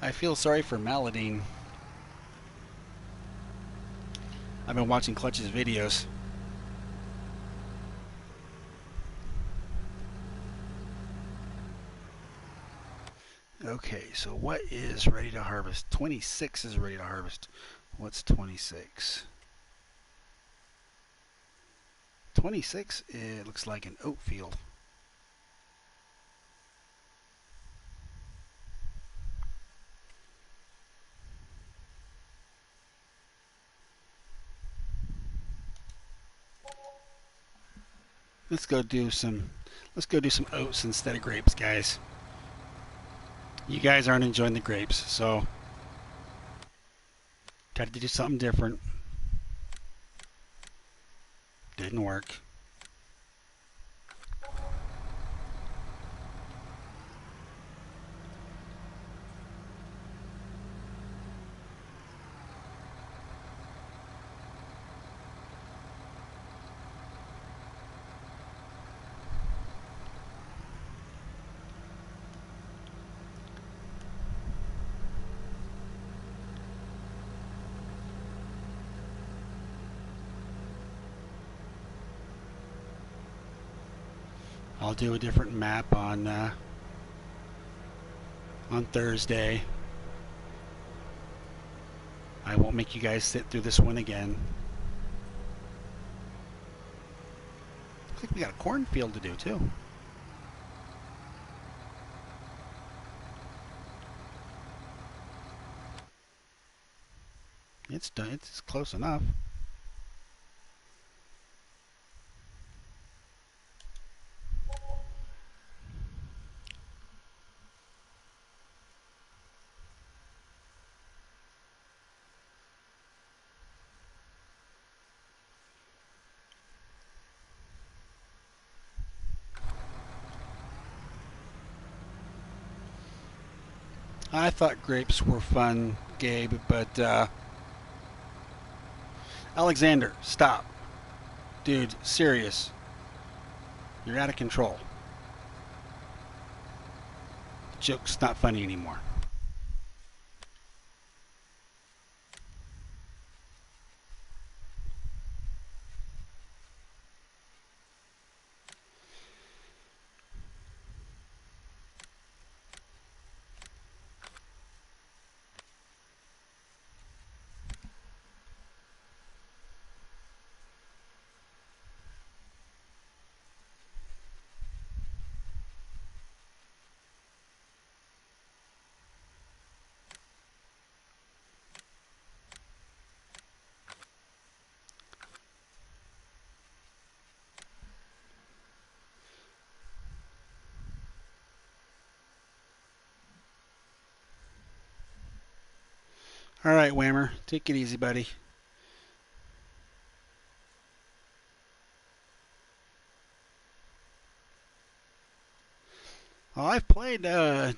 I feel sorry for Maladine. I've been watching Clutch's videos. Okay, so what is ready to harvest? 26 is ready to harvest. What's 26? 26, it looks like an oat field. Let's go do some oats instead of grapes, guys. You guys aren't enjoying the grapes, so got to do something different. Didn't work. I'll do a different map on Thursday. I won't make you guys sit through this one again. Looks like we got a cornfield to do too. It's done. It's close enough. I thought grapes were fun, Gabe, but Alexander, stop. Dude, serious. You're out of control. The joke's not funny anymore. All right, Whammer, take it easy, buddy. Well, I've played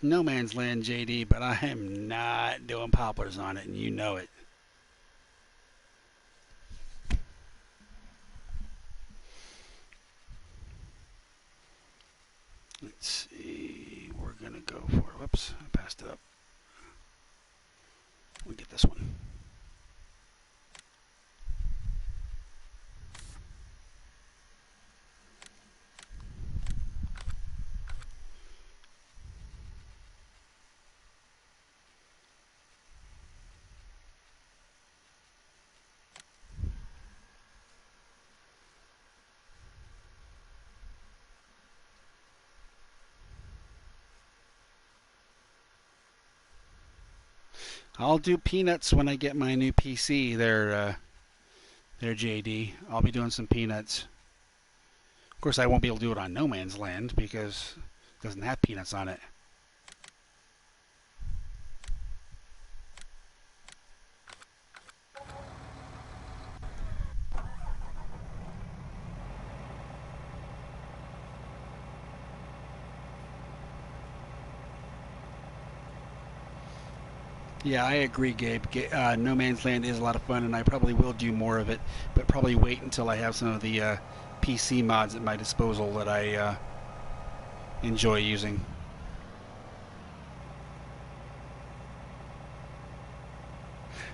No Man's Land, JD, but I am not doing poplars on it, and you know it. Let's see. We're going to go for... Whoops, I passed it up. We'll get this one. I'll do peanuts when I get my new PC there, JD. I'll be doing some peanuts. Of course, I won't be able to do it on No Man's Land because it doesn't have peanuts on it. Yeah, I agree, Gabe. No Man's Land is a lot of fun, and I probably will do more of it, but probably wait until I have some of the PC mods at my disposal that I enjoy using.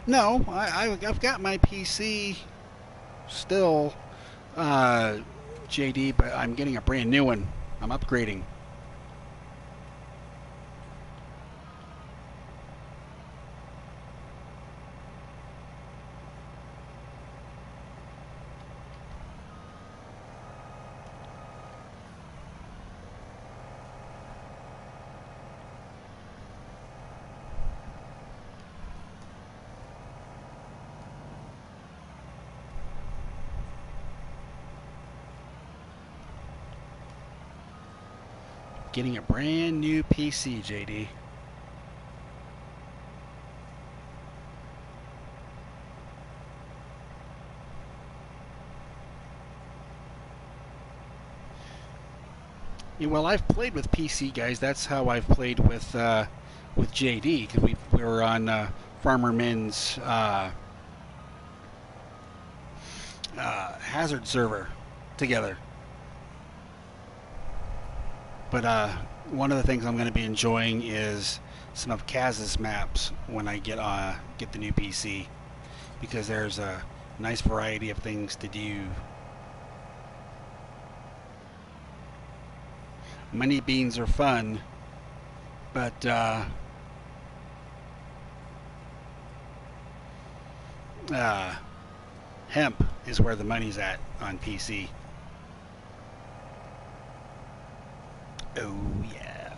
No, I've got my PC still, JD, but I'm getting a brand new one. I'm upgrading. Getting a brand new PC, JD. Yeah, well, I've played with PC guys. That's how I've played with JD, because we were on Farmer Min's Hazard server together. But one of the things I'm going to be enjoying is some of Kaz's maps when I get the new PC, because there's a nice variety of things to do. Money beans are fun, but hemp is where the money's at on PC. Oh yeah.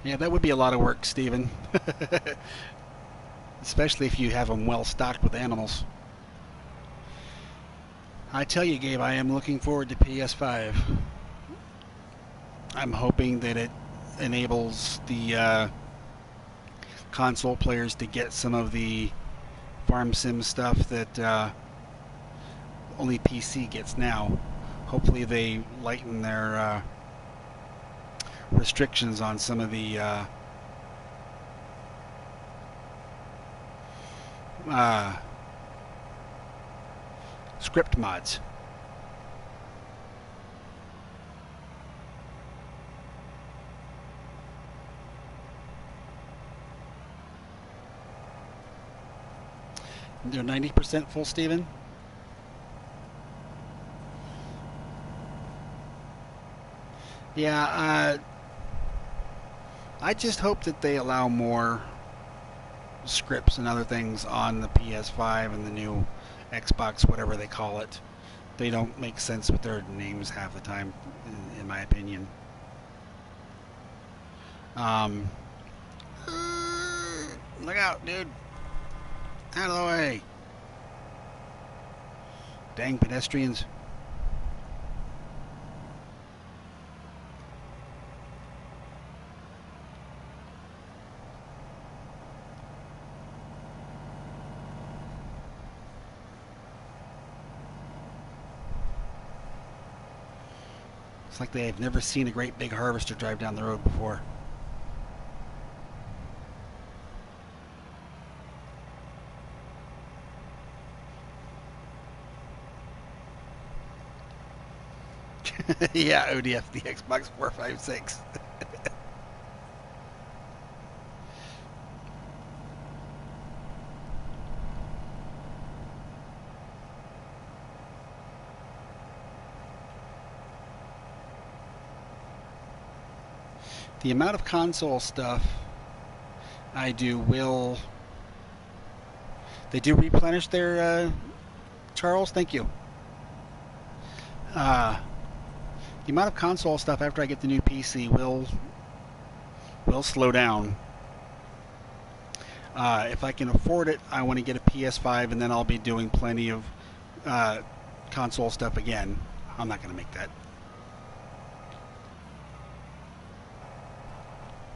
Yeah, that would be a lot of work, Steven. Especially if you have them well stocked with animals. I tell you, Gabe, I am looking forward to PS5. I'm hoping that it enables the console players to get some of the farm sim stuff that only PC gets now. Hopefully they lighten their restrictions on some of the script mods. They're 90% full, Steven? Yeah, I just hope that they allow more scripts and other things on the PS5 and the new Xbox, whatever they call it. They don't make sense with their names half the time, in my opinion. Look out, dude. Out of the way. Dang pedestrians. It's like they've never seen a great big harvester drive down the road before. Yeah, ODF, the Xbox 456. The amount of console stuff I do will... They do replenish their... Charles, thank you. The amount of console stuff after I get the new PC will slow down. If I can afford it, I want to get a PS5, and then I'll be doing plenty of console stuff again. I'm not going to make that.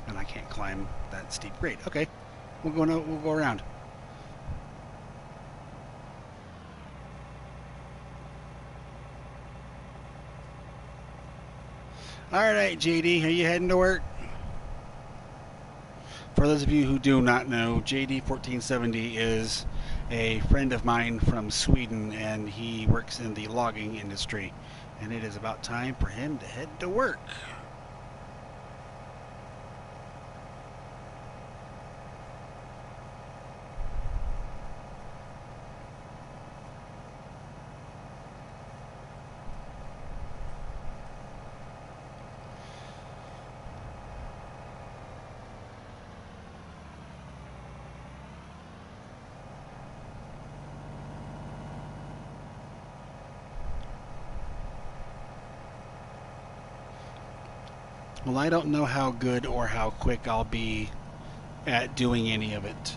And I can't climb that steep grade. Okay, we'll go around. All right, JD, are you heading to work? For those of you who do not know, JD1470 is a friend of mine from Sweden, and he works in the logging industry. And it is about time for him to head to work. Well, I don't know how good or how quick I'll be at doing any of it.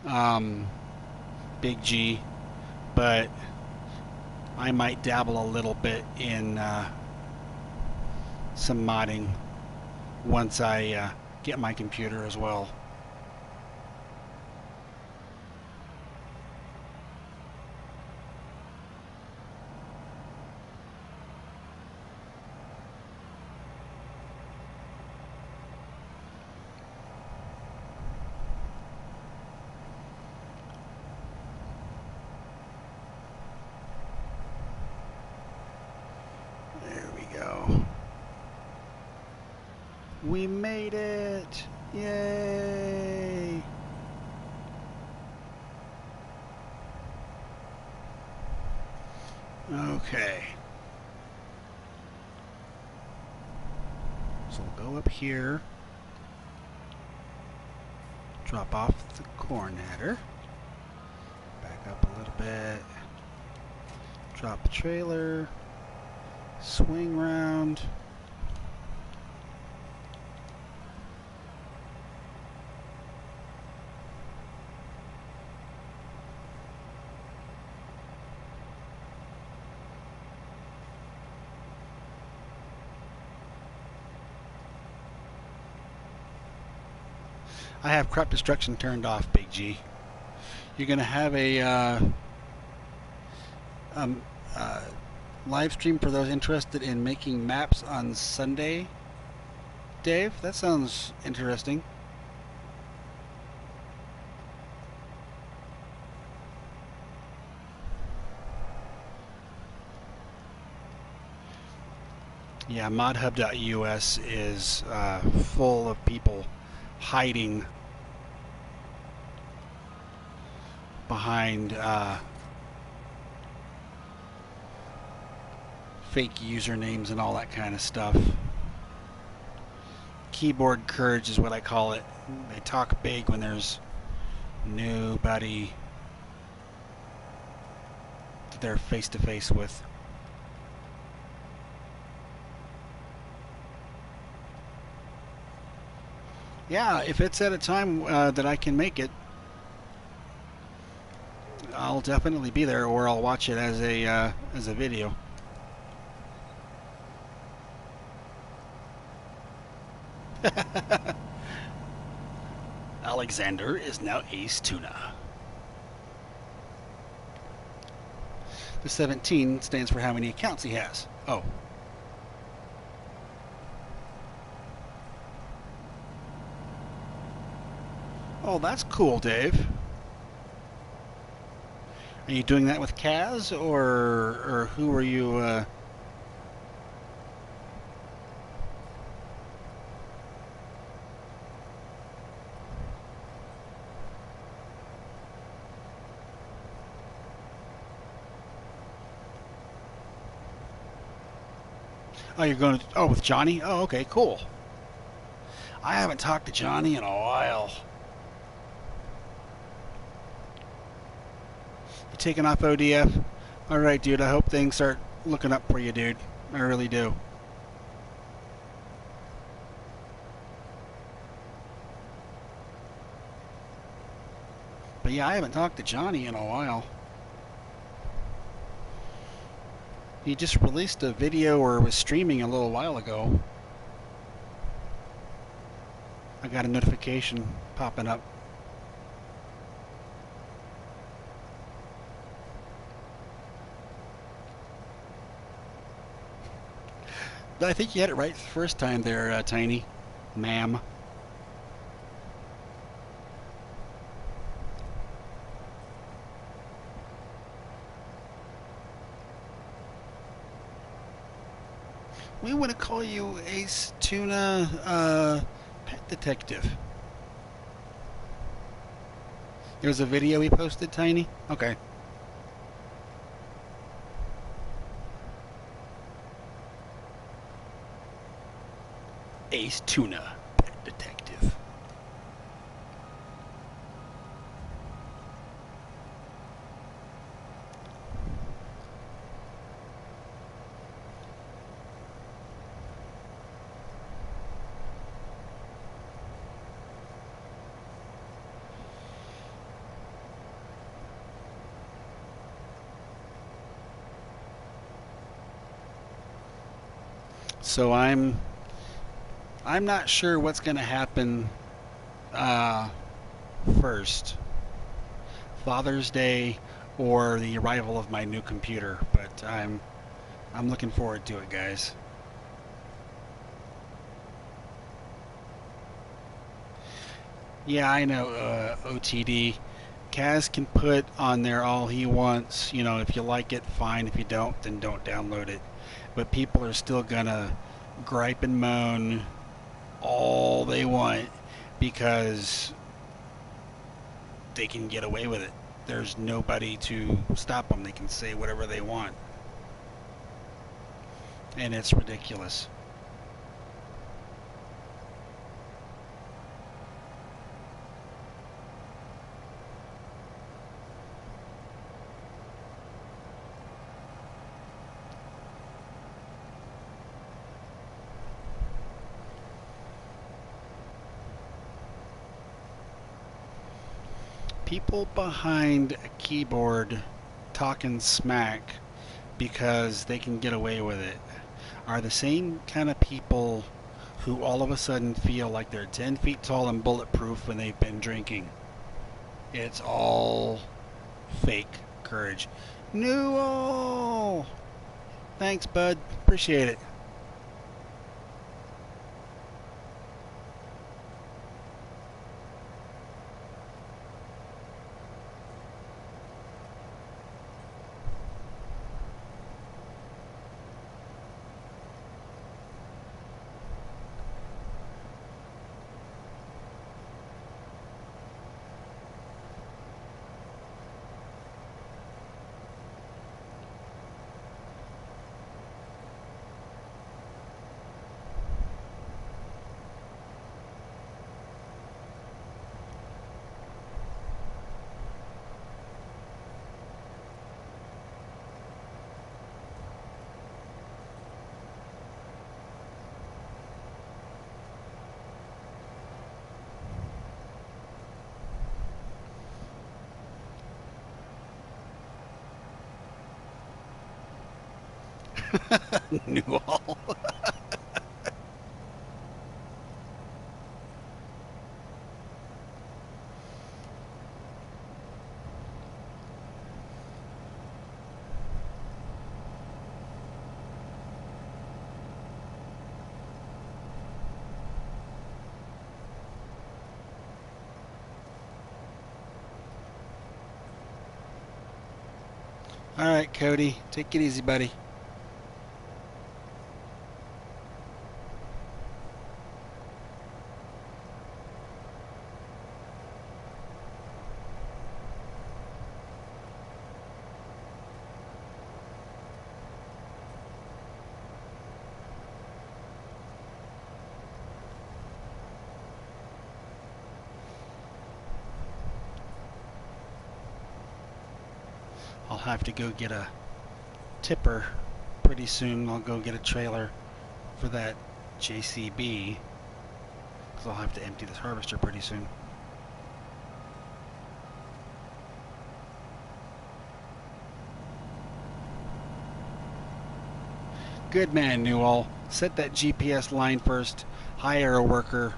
Um, Big G, but I might dabble a little bit in some modding once I get my computer as well. There we go. We made it! Yay! Okay. So we'll go up here. Drop off the corn header. Back up a little bit. Drop the trailer. Swing round. I have crop destruction turned off, Big G. You're going to have a live stream for those interested in making maps on Sunday, Dave? That sounds interesting. Yeah, modhub.us is full of people hiding behind fake usernames and all that kind of stuff. Keyboard courage is what I call it. They talk big when there's nobody that they're face to face with. Yeah, if it's at a time that I can make it, I'll definitely be there, or I'll watch it as a video. Alexander is now Ace Tuna. The 17 stands for how many accounts he has. Oh. Oh, that's cool, Dave. Are you doing that with Kaz, or who are you? Oh, you're going to... Oh, with Johnny? Oh, okay, cool. I haven't talked to Johnny in a while. You taking off ODF? Alright, dude, I hope things start looking up for you, dude. I really do. But yeah, I haven't talked to Johnny in a while. He just released a video or was streaming a little while ago. I got a notification popping up. But I think you had it right the first time there, Tiny. Ma'am. We want to call you Ace Tuna Pet Detective. There's a video he posted, Tiny? Okay. Ace Tuna Pet Detective. So I'm not sure what's going to happen first, Father's Day or the arrival of my new computer. But I'm looking forward to it, guys. Yeah, I know, OTD. Kaz can put on there all he wants. You know, if you like it, fine. If you don't, then don't download it. But people are still gonna gripe and moan all they want because they can get away with it. There's nobody to stop them. They can say whatever they want. And it's ridiculous. People behind a keyboard talking smack because they can get away with it are the same kind of people who all of a sudden feel like they're 10 feet tall and bulletproof when they've been drinking. It's all fake courage. No! Thanks, bud. Appreciate it. Newall. All right, Cody. Take it easy, buddy. I'll have to go get a tipper pretty soon. I'll go get a trailer for that JCB because I'll have to empty this harvester pretty soon. Good man, Newall. Set that GPS line first, hire a worker,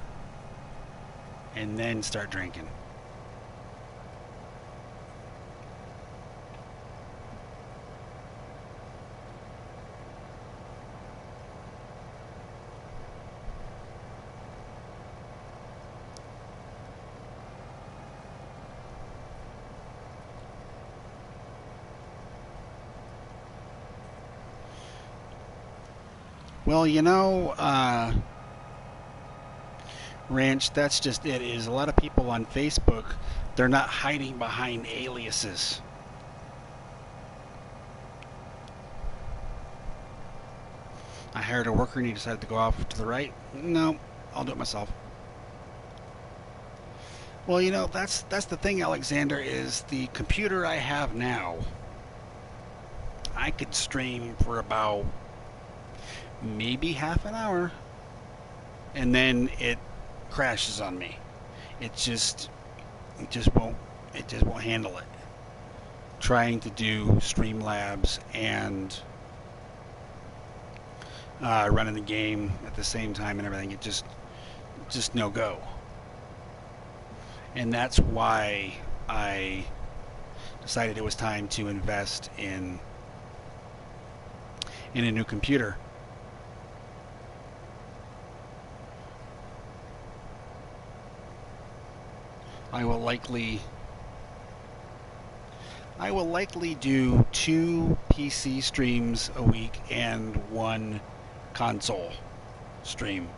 and then start drinking. Well, you know, Ranch, that's just it. Is a lot of people on Facebook, they're not hiding behind aliases. I hired a worker and he decided to go off to the right. No, I'll do it myself. Well, you know, that's the thing, Alexander, is the computer I have now, I could stream for about maybe half an hour and then it crashes on me. It just won't handle it. Trying to do Streamlabs and running the game at the same time and everything. It just no go. And that's why I decided it was time to invest in a new computer. I will likely do 2 PC streams a week and 1 console stream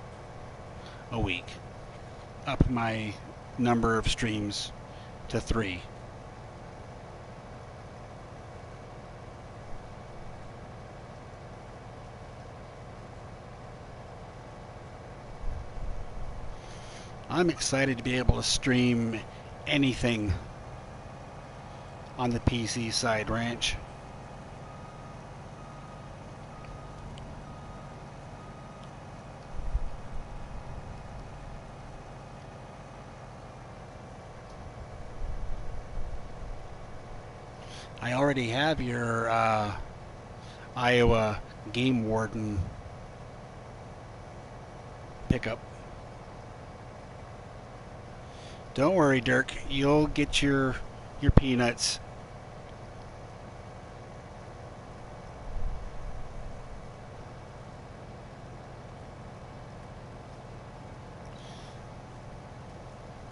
a week. Up my number of streams to 3. I'm excited to be able to stream anything on the PC side, Ranch. I already have your Iowa Game Warden pickup. Don't worry, Dirk. You'll get your peanuts.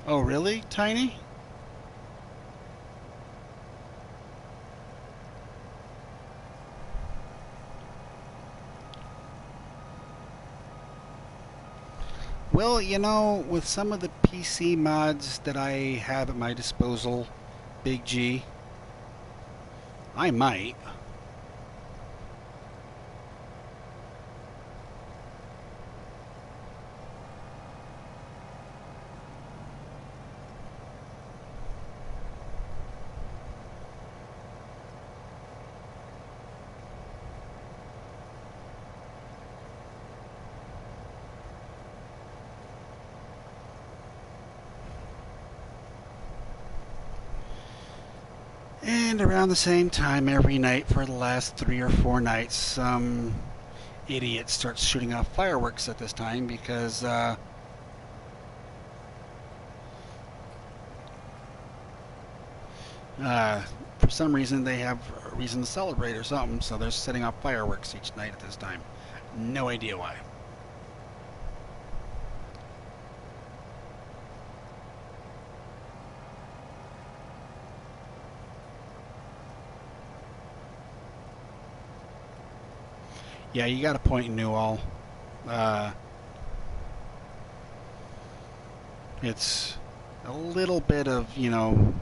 Oh, really, Tiny? Well, you know, with some of the PC mods that I have at my disposal, Big G, I might. And around the same time every night for the last 3 or 4 nights, some idiot starts shooting off fireworks at this time because for some reason they have a reason to celebrate or something, so they're setting off fireworks each night at this time. No idea why. Yeah, you got a point in Newall. It's a little bit of, you know,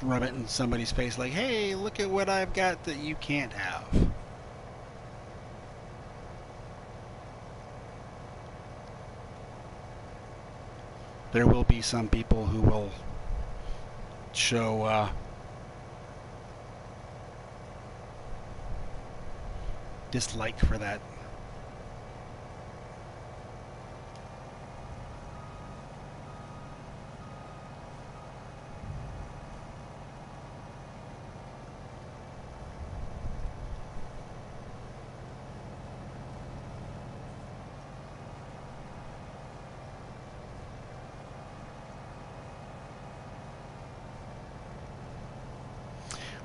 rub it in somebody's face like, hey, look at what I've got that you can't have. There will be some people who will show dislike for that.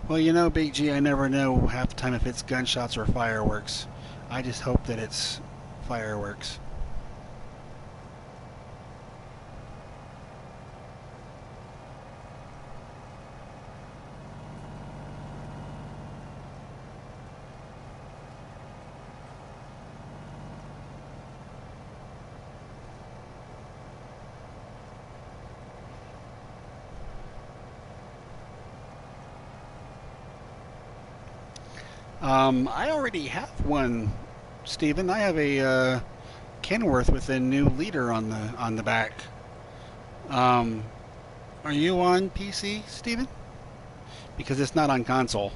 Well, you know, Big G, I never know half the time if it's gunshots or fireworks. I just hope that it's fireworks. I already have one, Stephen. I have a Kenworth with a new leader on the back. Are you on PC, Stephen? Because it's not on console.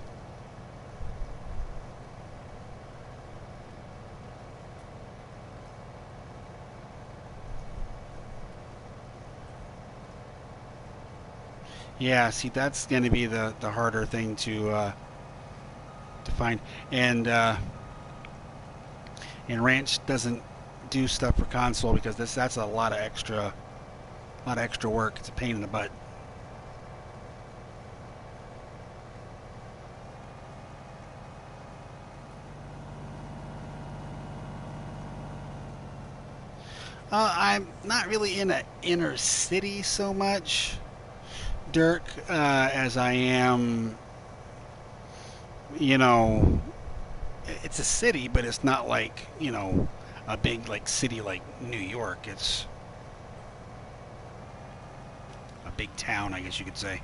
Yeah, see, that's going to be the harder thing to find. And And Ranch doesn't do stuff for console because that's a lot of extra work. It's a pain in the butt. I'm not really in an inner city so much, Dirk, as I am, you know, it's a city, but it's not like, a big like city like New York. It's a big town, I guess you could say.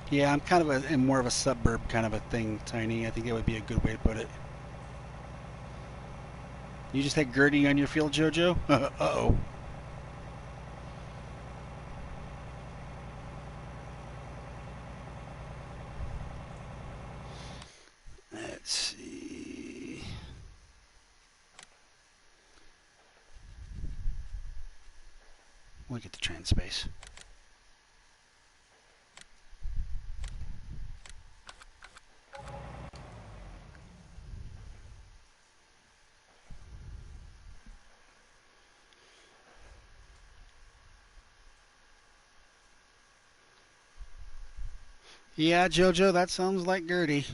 Yeah, I'm kind of in more of a suburb kind of a thing, Tiny. I think that would be a good way to put it. You just had Gertie on your field, JoJo? Uh-oh. Let's see. We'll get the trans space. Yeah, JoJo, that sounds like Gertie.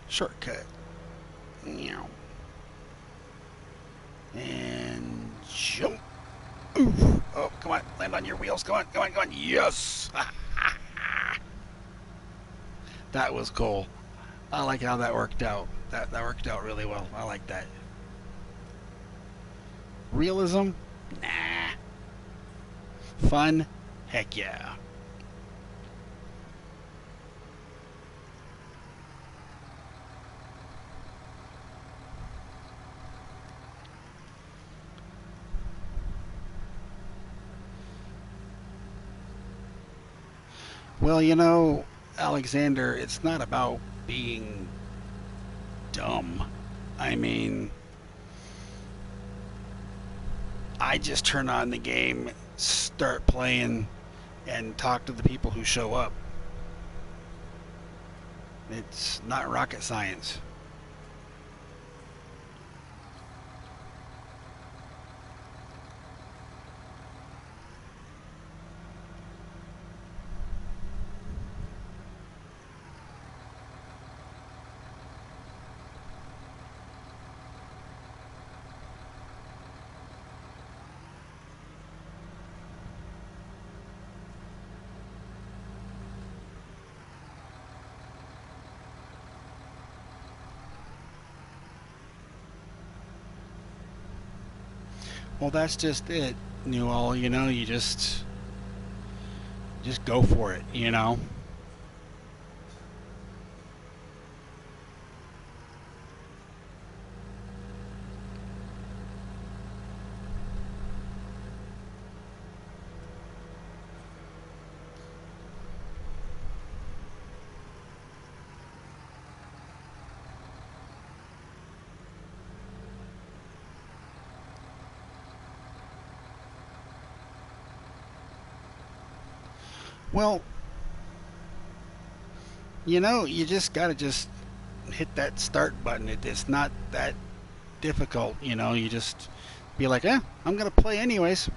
Shortcut. Meow. And jump. Oof. Oh, come on. Land on your wheels. Come on, come on, come on. Yes! That was cool. I like how that worked out. That worked out really well. I like that. Realism? Nah. Fun? Heck yeah. Well, Alexander, it's not about being dumb. I mean, I just turn on the game, start playing, and talk to the people who show up. It's not rocket science. Well, that's just it, Newell. You just go for it. Well, you just gotta just hit that start button. It's not that difficult. You just be like, I'm gonna play anyways.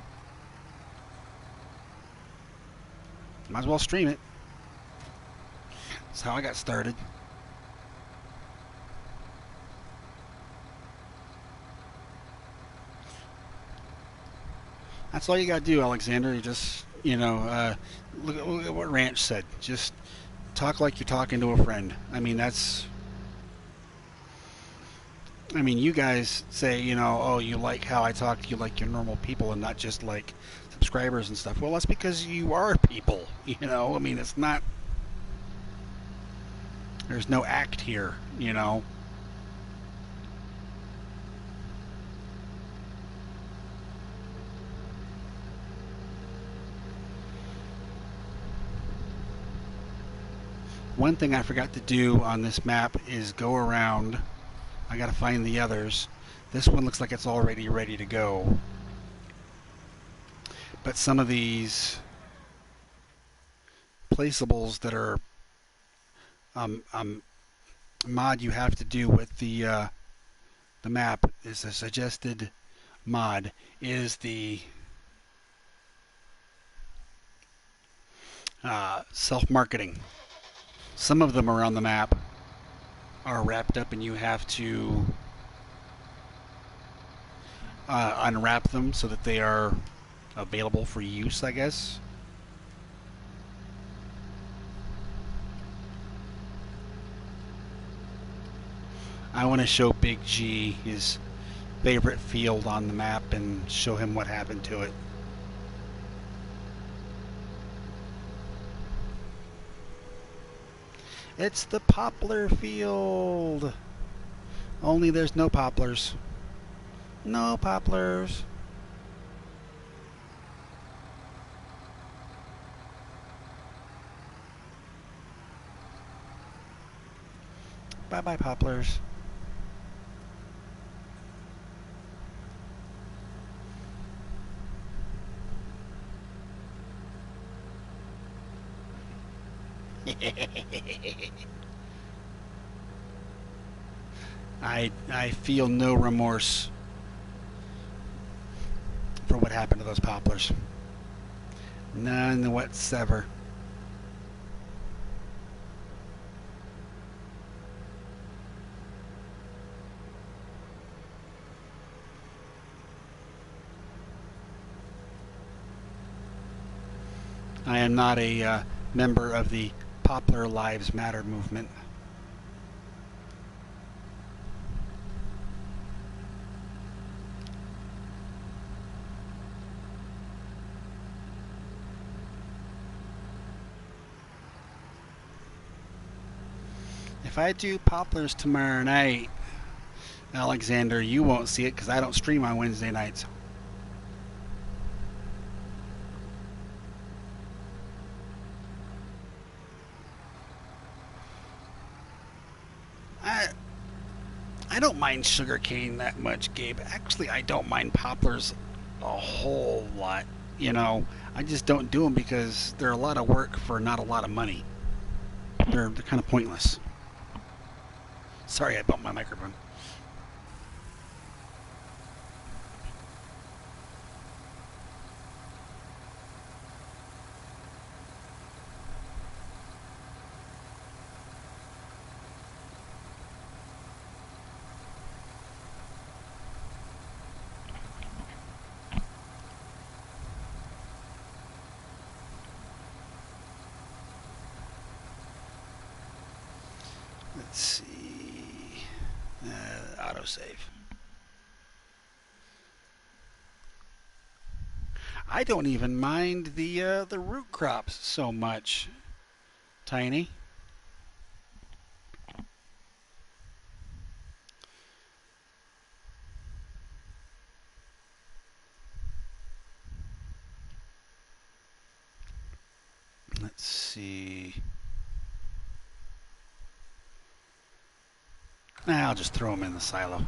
Might as well stream it. That's how I got started. That's all you gotta do, Alexander. You just, look at what Ranch said. Just talk like you're talking to a friend. I mean, I mean, you guys say, you know, oh, you like how I talk, you like your normal people and not just like subscribers and stuff. Well, that's because you are people, you know? I mean, it's not, there's no act here, you know? One thing I forgot to do on this map is go around. I gotta find the others. This one looks like it's already ready to go. But some of these placeables that are mod you have to do with the map is a suggested mod is the self-marketing. Some of them around the map are wrapped up and you have to unwrap them so that they are available for use, I guess. I want to show Big G his favorite field on the map and show him what happened to it. It's the poplar field. Only there's no poplars. No poplars. Bye-bye poplars. I feel no remorse for what happened to those poplars. None whatsoever. I am not a member of the Poplar Lives Matter movement. If I do poplars tomorrow night, Alexander, you won't see it because I don't stream on Wednesday nights. I don't mind sugarcane that much, Gabe. Actually, I don't mind poplars a whole lot. You know, I just don't do them because they're a lot of work for not a lot of money. They're kind of pointless. Sorry, I bumped my microphone. Let's see. Autosave. I don't even mind the root crops so much, Tiny. Let's see. I'll just throw them in the silo.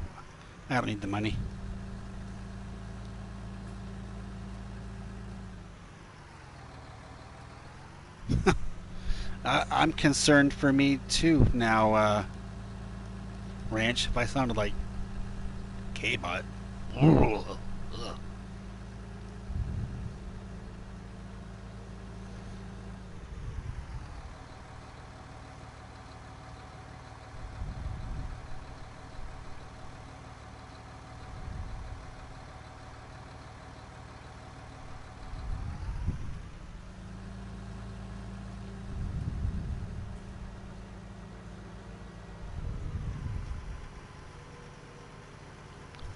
I don't need the money. I'm concerned for me too now, Ranch. If I sounded like K-Bot.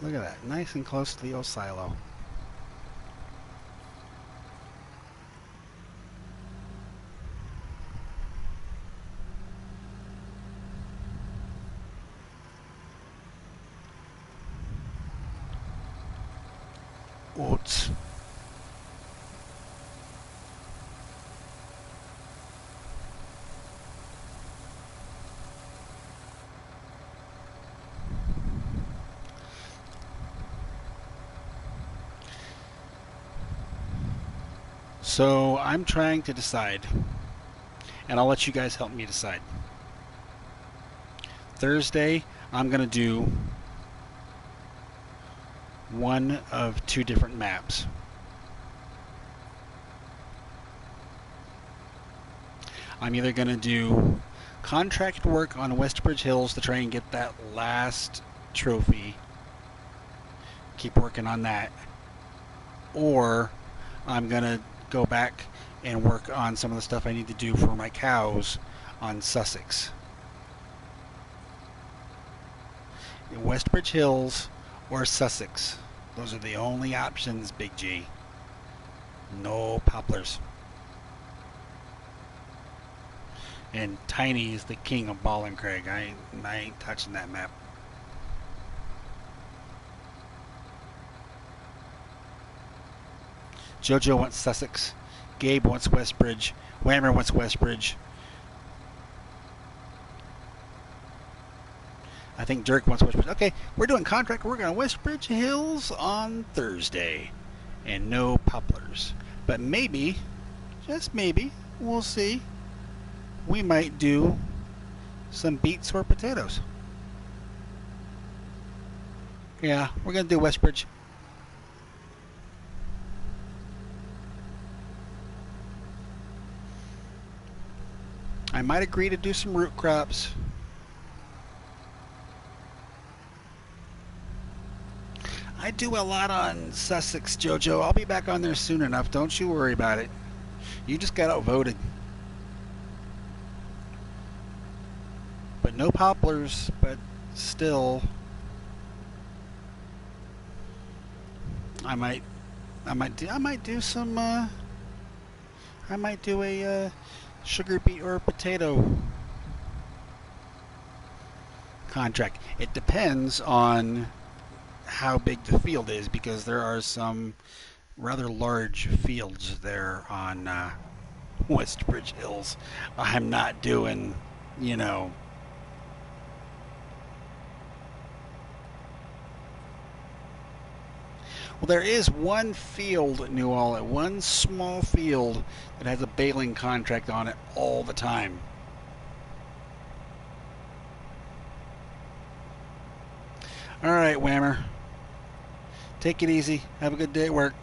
Look at that. Nice and close to the old silo. Oops. So I'm trying to decide, and I'll let you guys help me decide. Thursday, I'm going to do one of two different maps. I'm either going to do contract work on Westbridge Hills to try and get that last trophy, keep working on that, or I'm going to go back and work on some of the stuff I need to do for my cows on Sussex. Westbridge Hills or Sussex. Those are the only options, Big G. No poplars. And Tiny is the king of Ballincraig. I ain't touching that map. Jojo wants Sussex. Gabe wants Westbridge. Whammer wants Westbridge. I think Dirk wants Westbridge. Okay, we're doing contract work on Westbridge Hills on Thursday. And no poplars. But maybe, just maybe, we'll see, we might do some beets or potatoes. Yeah, we're going to do Westbridge. I might agree to do some root crops. I do a lot on Sussex, Jojo. I'll be back on there soon enough. Don't you worry about it. You just got outvoted. But no poplars, but still I might do some I might do a sugar beet or potato contract. It depends on how big the field is, because there are some rather large fields there on Westbridge Hills. I'm not doing, you know, well, there is one field, New Orleans, one small field that has a baling contract on it all the time. All right, Whammer. Take it easy. Have a good day at work.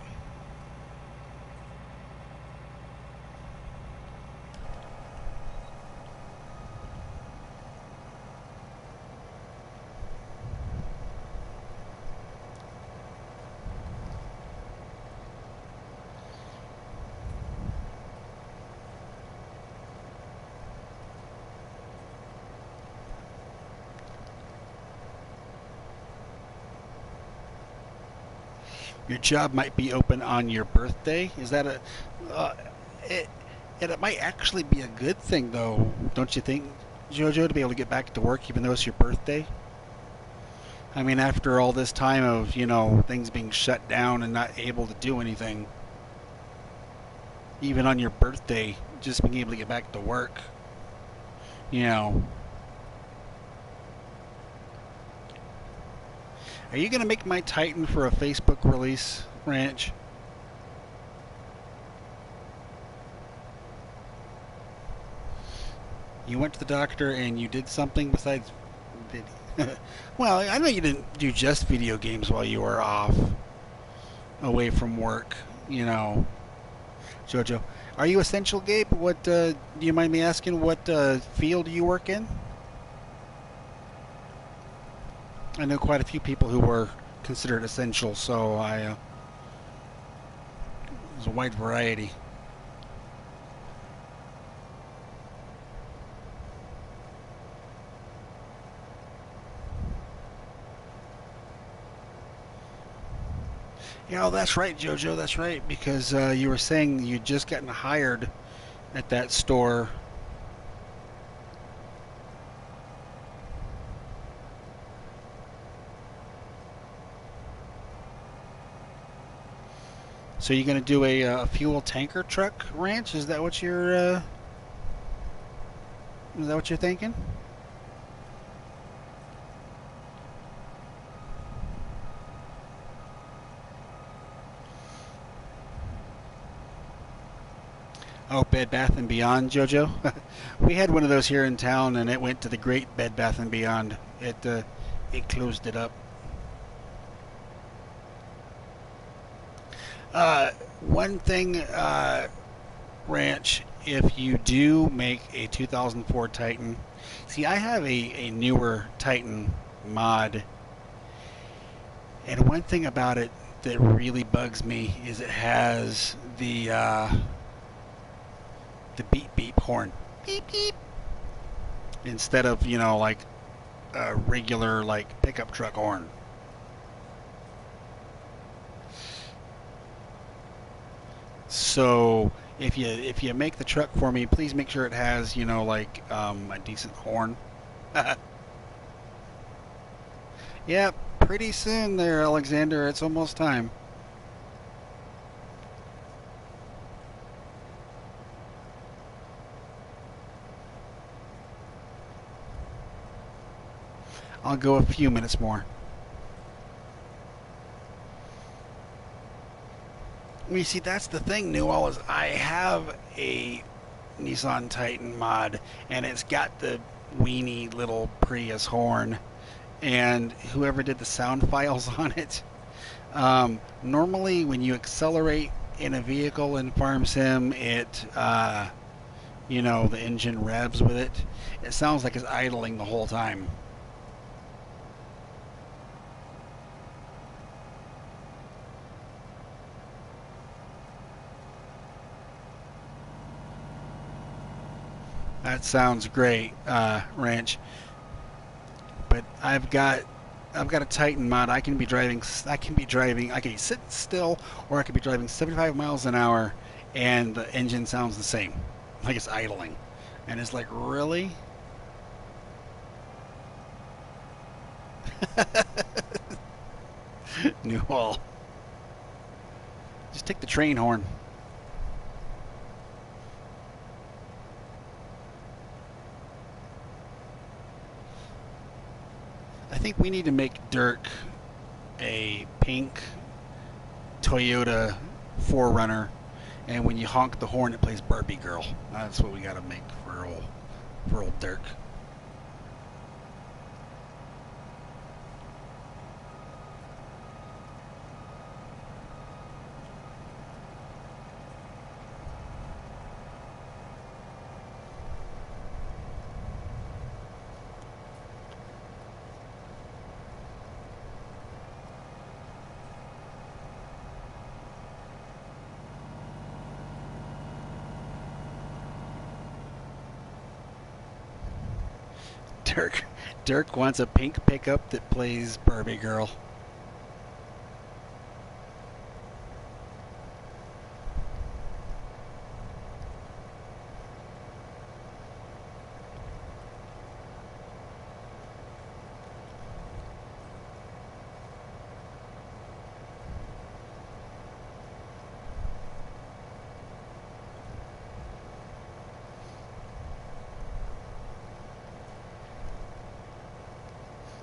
Your job might be open on your birthday. Is that a... it might actually be a good thing, though, don't you think, Jojo, to be able to get back to work even though it's your birthday? I mean, after all this time of, you know, things being shut down and not able to do anything, even on your birthday, just being able to get back to work, you know. Are you going to make my Titan for a Facebook release, Ranch? You went to the doctor and you did something besides video. Well, I know you didn't do just video games while you were off, away from work, you know. Jojo, are you essential, Gabe? What, do you mind me asking what field you work in? I know quite a few people who were considered essential, so there's a wide variety. Yeah, oh, that's right, Jojo. That's right, because you were saying you'd just gotten hired at that store. So you're going to do a fuel tanker truck ranch? Is that what you're thinking? Oh, Bed Bath and Beyond, Jojo. We had one of those here in town, and it went to the great Bed Bath and Beyond. It closed it up. One thing, Ranch, if you do make a 2004 Titan, see, I have a newer Titan mod, and one thing about it that really bugs me is it has the beep beep horn, beep beep, instead of like a regular like pickup truck horn. So if you make the truck for me, please make sure it has like a decent horn. Yeah, pretty soon there, Alexander. It's almost time. I'll go a few minutes more. You see, that's the thing, Newell, is I have a Nissan Titan mod, and it's got the weenie little Prius horn, and whoever did the sound files on it. Normally, when you accelerate in a vehicle in Farm Sim, the engine revs with it. It sounds like it's idling the whole time. That sounds great, Ranch. But I've got a Titan mod. I can be driving. I can be driving. I can be sitting still, or I could be driving 75 miles an hour, and the engine sounds the same, like it's idling. And it's like, really? Newell, just take the train horn. I think we need to make Dirk a pink Toyota 4Runner, and when you honk the horn, it plays Barbie Girl. That's what we got to make for old Dirk. Dirk, Dirk wants a pink pickup that plays Barbie Girl.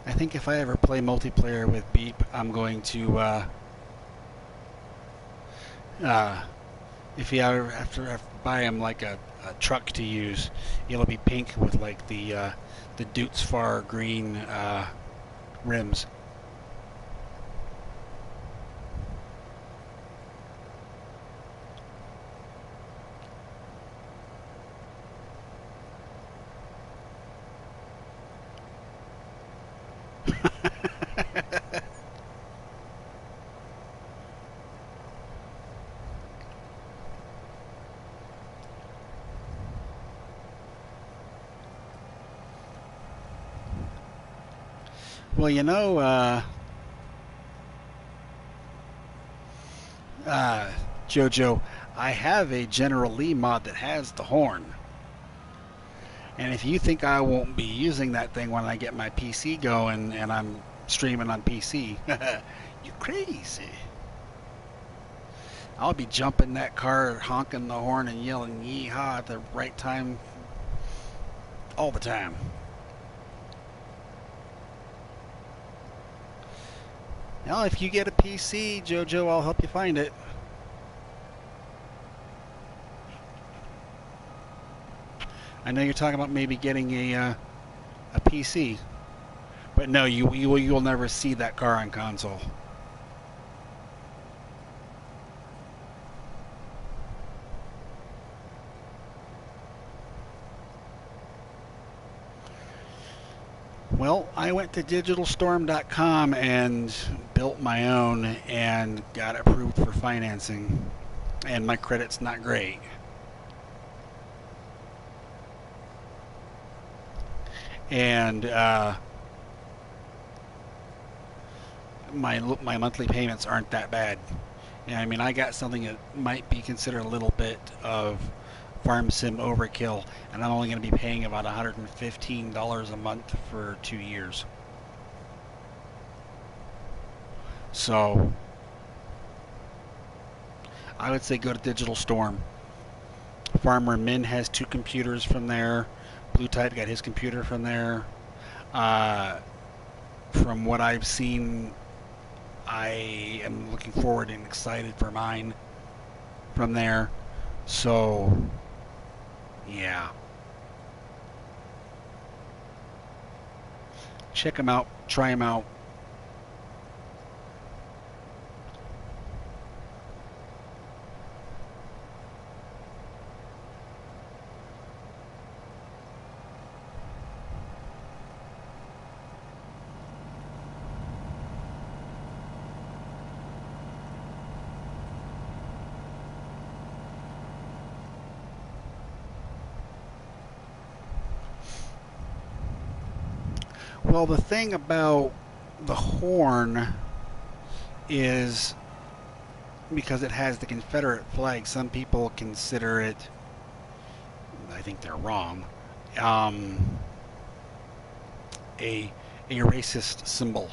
I think if I ever play multiplayer with Beep, I'm going to uh, if you ever have to buy him like a truck to use, it'll be pink with like the Dutes Far green rims. Well, Jojo, I have a General Lee mod that has the horn. And if you think I won't be using that thing when I get my PC going and I'm streaming on PC, you're crazy. I'll be jumping that car, honking the horn and yelling yeehaw at the right time all the time. Now, if you get a PC, Jojo, I'll help you find it. I know you're talking about maybe getting a PC, but no, you'll never see that car on console. Well, I went to digitalstorm.com and built my own and got approved for financing, and my credit's not great. And my monthly payments aren't that bad. And I mean, I got something that might be considered a little bit of farm sim overkill, and I'm only going to be paying about $115 a month for 2 years. So I would say go to Digital Storm. Farmer Min has 2 computers from there. Blue Tide got his computer from there. From what I've seen, I am looking forward and excited for mine from there. So, yeah. Check them out. Try them out. Well, the thing about the horn is because it has the Confederate flag, some people consider it, I think they're wrong, a racist symbol.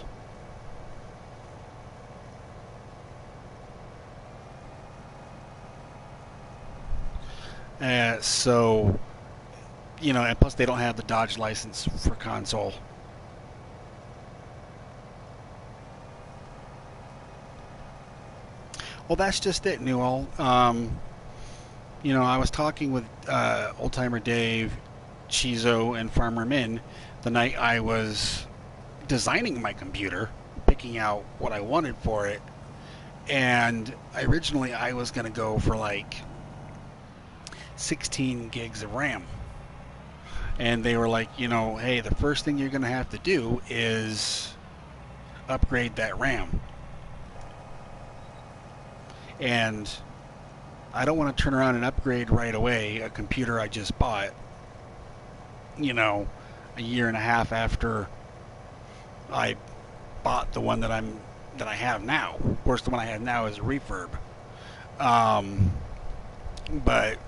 So, you know, and plus they don't have the Dodge license for console. Well, that's just it, Newell. You know, I was talking with Old Timer Dave, Chizo, and Farmer Min the night I was designing my computer, picking out what I wanted for it, and originally I was going to go for like 16 gigs of RAM. And they were like, you know, hey, the first thing you're going to have to do is upgrade that RAM. And I don't want to turn around and upgrade right away a computer I just bought, you know, a year and a half after I bought the one that I have now. Of course, the one I have now is a refurb. But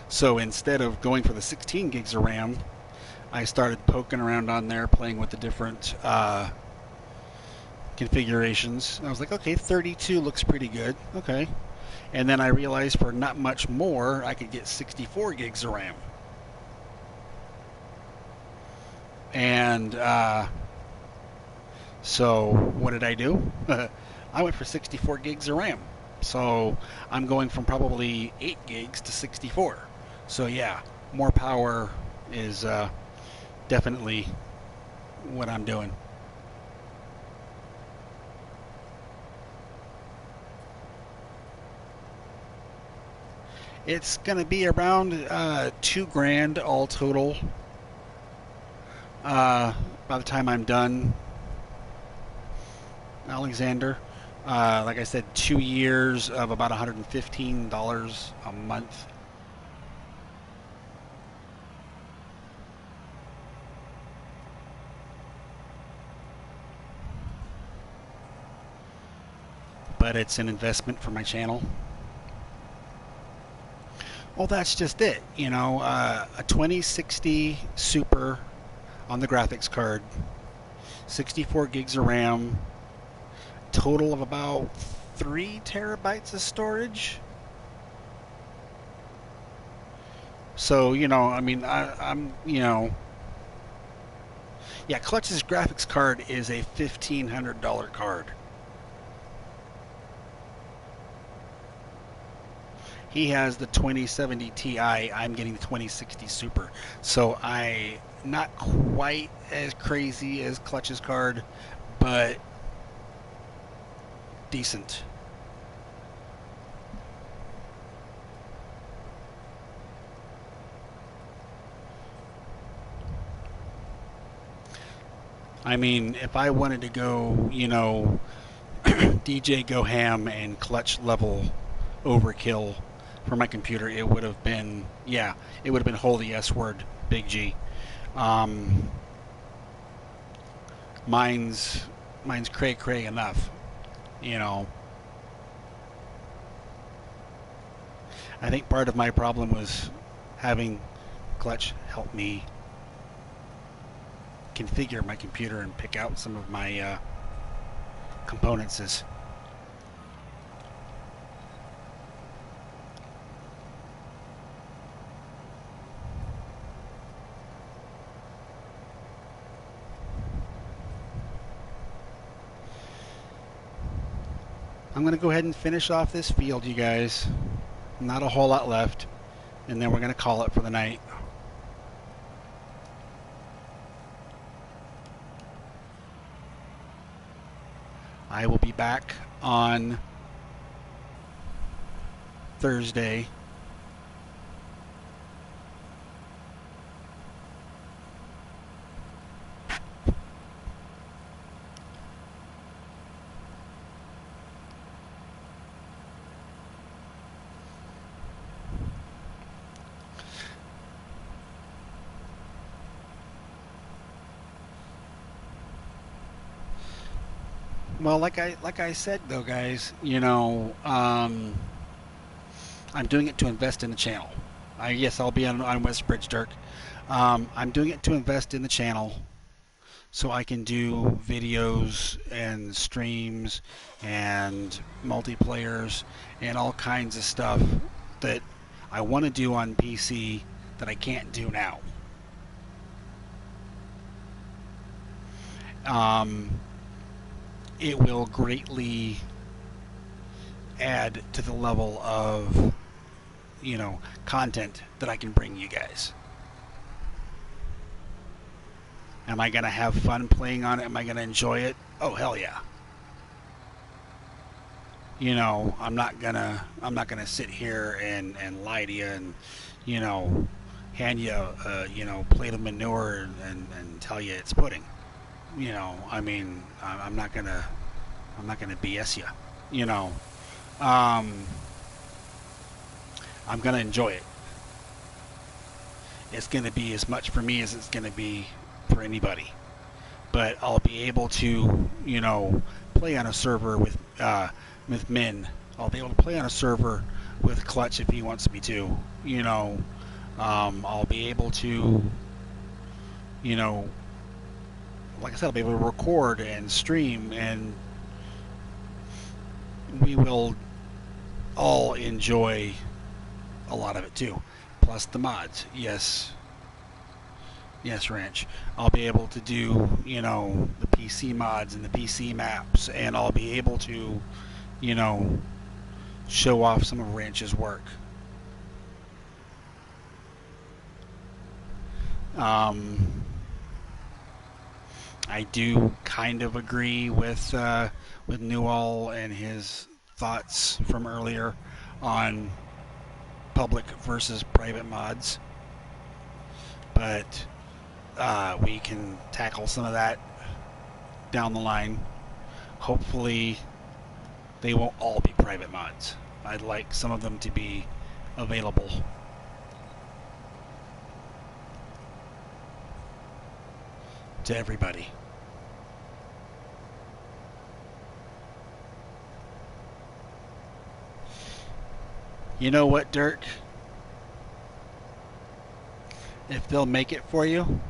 so instead of going for the 16 gigs of RAM, I started poking around on there, playing with the different configurations. I was like, okay, 32 looks pretty good. Okay. And then I realized for not much more, I could get 64 gigs of RAM. And so what did I do? I went for 64 gigs of RAM. So I'm going from probably 8 gigs to 64. So yeah, more power is definitely what I'm doing. It's going to be around $2,000 all total by the time I'm done, Alexander. Like I said, 2 years of about $115 a month. but it's an investment for my channel. Well, that's just it. You know, a 2060 Super on the graphics card, 64 gigs of RAM, total of about 3 terabytes of storage. So, you know, I mean, I'm, you know, yeah, Clutch's graphics card is a $1,500 card. He has the 2070 Ti. I'm getting the 2060 Super. So not quite as crazy as Clutch's card, but decent. I mean, if I wanted to go, you know, DJ go ham and Clutch level overkill for my computer, it would have been, yeah, it would have been holy S word, big G. Mine's cray cray enough, you know. I think part of my problem was having Clutch help me configure my computer and pick out some of my components. I'm going to go ahead and finish off this field, you guys. Not a whole lot left, and then we're going to call it for the night. I will be back on Thursday. Well, like I said though, guys, you know, I'm doing it to invest in the channel. Yes, I'll be on Westbridge, Dirk. I'm doing it to invest in the channel, so I can do videos and streams and multiplayers and all kinds of stuff that I want to do on PC that I can't do now. It will greatly add to the level of, you know, content that I can bring you guys. Am I going to have fun playing on it? Am I going to enjoy it? Oh, hell yeah. You know, I'm not gonna sit here and lie to you and, you know, hand you you know, plate of manure and tell you it's pudding. You know, I mean, I'm not gonna BS you. You know, I'm gonna enjoy it. It's gonna be as much for me as it's gonna be for anybody. But I'll be able to, you know, play on a server with Min. I'll be able to play on a server with Clutch if he wants me to. You know, I'll be able to, you know, like I said, I'll be able to record and stream, and we will all enjoy a lot of it too. Plus the mods. Yes, Ranch. I'll be able to do, you know, the PC mods and the PC maps, and I'll be able to, you know, show off some of Ranch's work. I do kind of agree with Newell and his thoughts from earlier on public versus private mods, but we can tackle some of that down the line. Hopefully they won't all be private mods. I'd like some of them to be available. To everybody. You know what, Dirk? If they'll make it for you,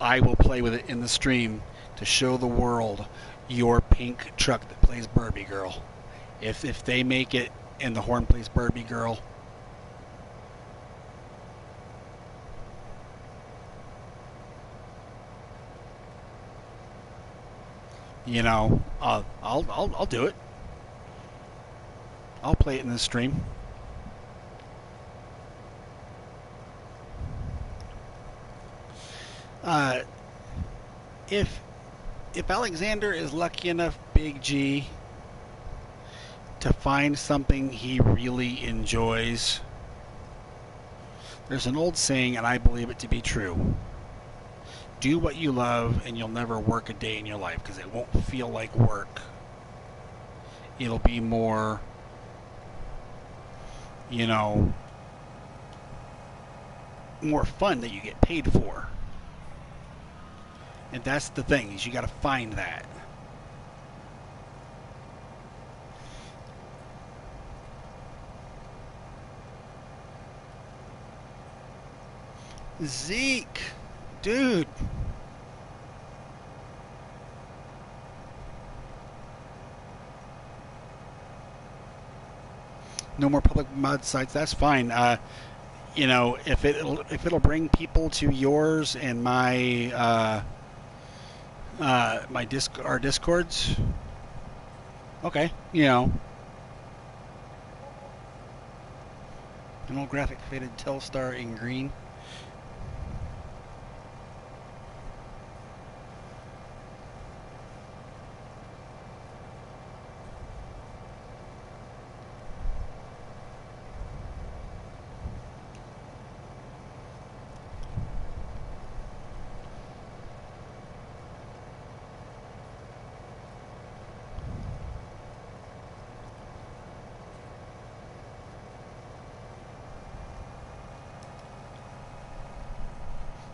I will play with it in the stream to show the world your pink truck that plays Barbie Girl. If they make it and the horn plays Barbie Girl, you know, I'll do it. I'll play it in the stream. If Alexander is lucky enough, Big G, to find something he really enjoys, there's an old saying, and I believe it to be true. Do what you love, and you'll never work a day in your life, because it won't feel like work. It'll be more, you know, more fun that you get paid for. And that's the thing, is you got to find that. Zeke, dude. No more public mod sites. That's fine. You know, if it'll bring people to yours and my our discords. Okay, you know. An old graphic faded Telstar in green.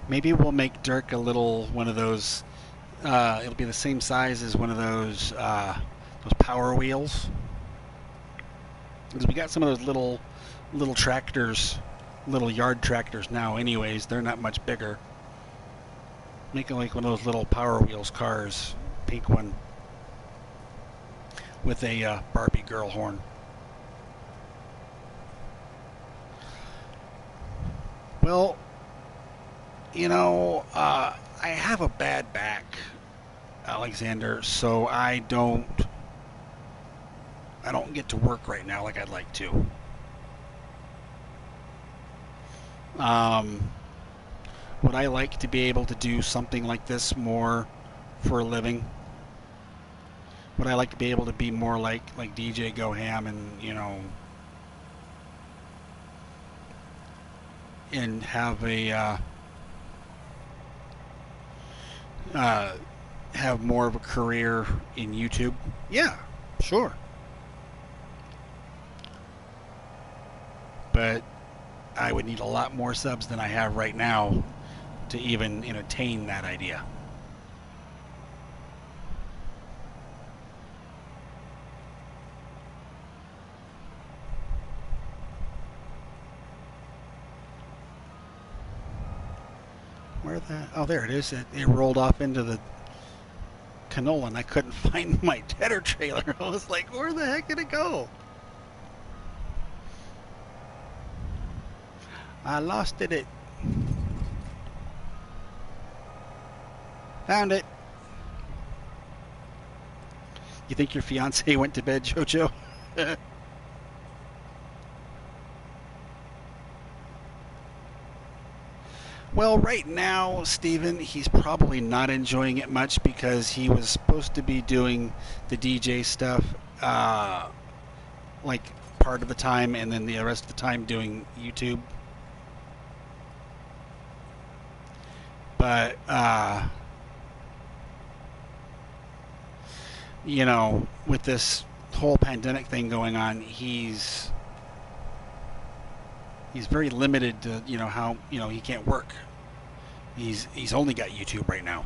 Maybe we'll make Dirk a little one of those. It'll be the same size as one of those power wheels. Because we got some of those little tractors, little yard tractors now. Anyways, they're not much bigger. Make it like one of those little Power Wheels cars, pink one, with a Barbie girl horn. Well, you know, I have a bad back, Alexander, so I don't get to work right now like I'd like to. Would I like to be able to do something like this more for a living? Would I like to be able to be more like DJ Go Ham and, you know, and have a have more of a career in YouTube? Yeah, sure. But I would need a lot more subs than I have right now to even entertain that idea. Where the... Oh, there it is. It rolled off into the canola, and I couldn't find my tedder trailer. I was like, where the heck did it go? I lost it. Found it. You think your fiance went to bed, Jojo? Well, right now, Steven, he's probably not enjoying it much because he was supposed to be doing the DJ stuff like part of the time, and then the rest of the time doing YouTube. But you know, with this whole pandemic thing going on, he's very limited to, you know, how, you know, he can't work. He's only got YouTube right now.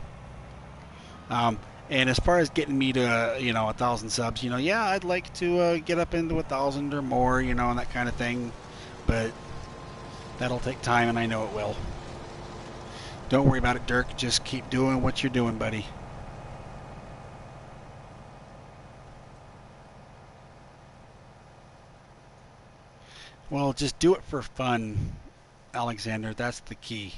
And as far as getting me to, 1,000 subs, yeah, I'd like to get up into 1,000 or more, and that kind of thing. But that'll take time, and I know it will. Don't worry about it, Dirk. Just keep doing what you're doing, buddy. Well, just do it for fun, Alexander. That's the key.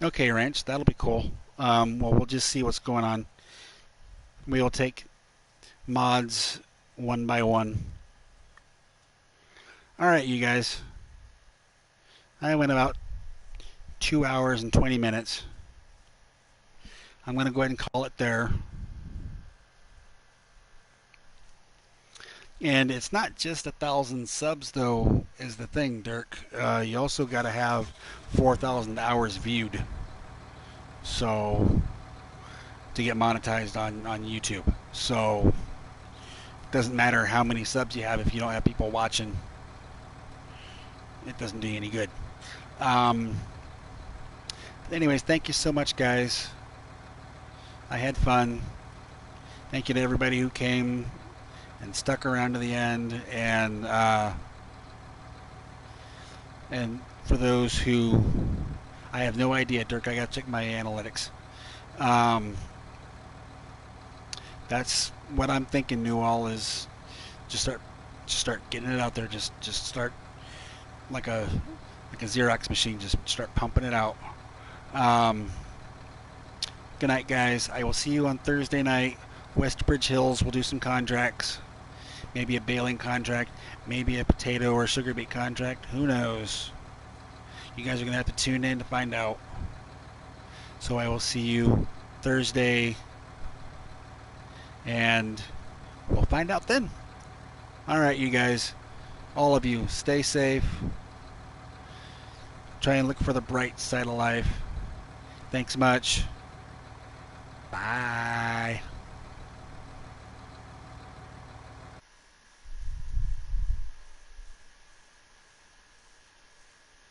Okay, Ranch, that'll be cool. Well, we'll just see what's going on. We will take mods one by one. All right, you guys. I went about 2 hours and 20 minutes. I'm going to go ahead and call it there. And it's not just 1,000 subs, though, is the thing, Dirk. You also got to have 4,000 hours viewed. So, to get monetized on YouTube. So, it doesn't matter how many subs you have if you don't have people watching. It doesn't do you any good. Anyways, thank you so much, guys. I had fun. Thank you to everybody who came and stuck around to the end, and for those who, I have no idea, Dirk. I gotta check my analytics. That's what I'm thinking. Newell is just start getting it out there. Just start like a Xerox machine. Just start pumping it out. Good night, guys. I will see you on Thursday night. Westbridge Hills. We'll do some contracts. Maybe a baling contract. Maybe a potato or sugar beet contract. Who knows? You guys are going to have to tune in to find out. So I will see you Thursday. And we'll find out then. All right, you guys. All of you, stay safe. Try and look for the bright side of life. Thanks much. Bye.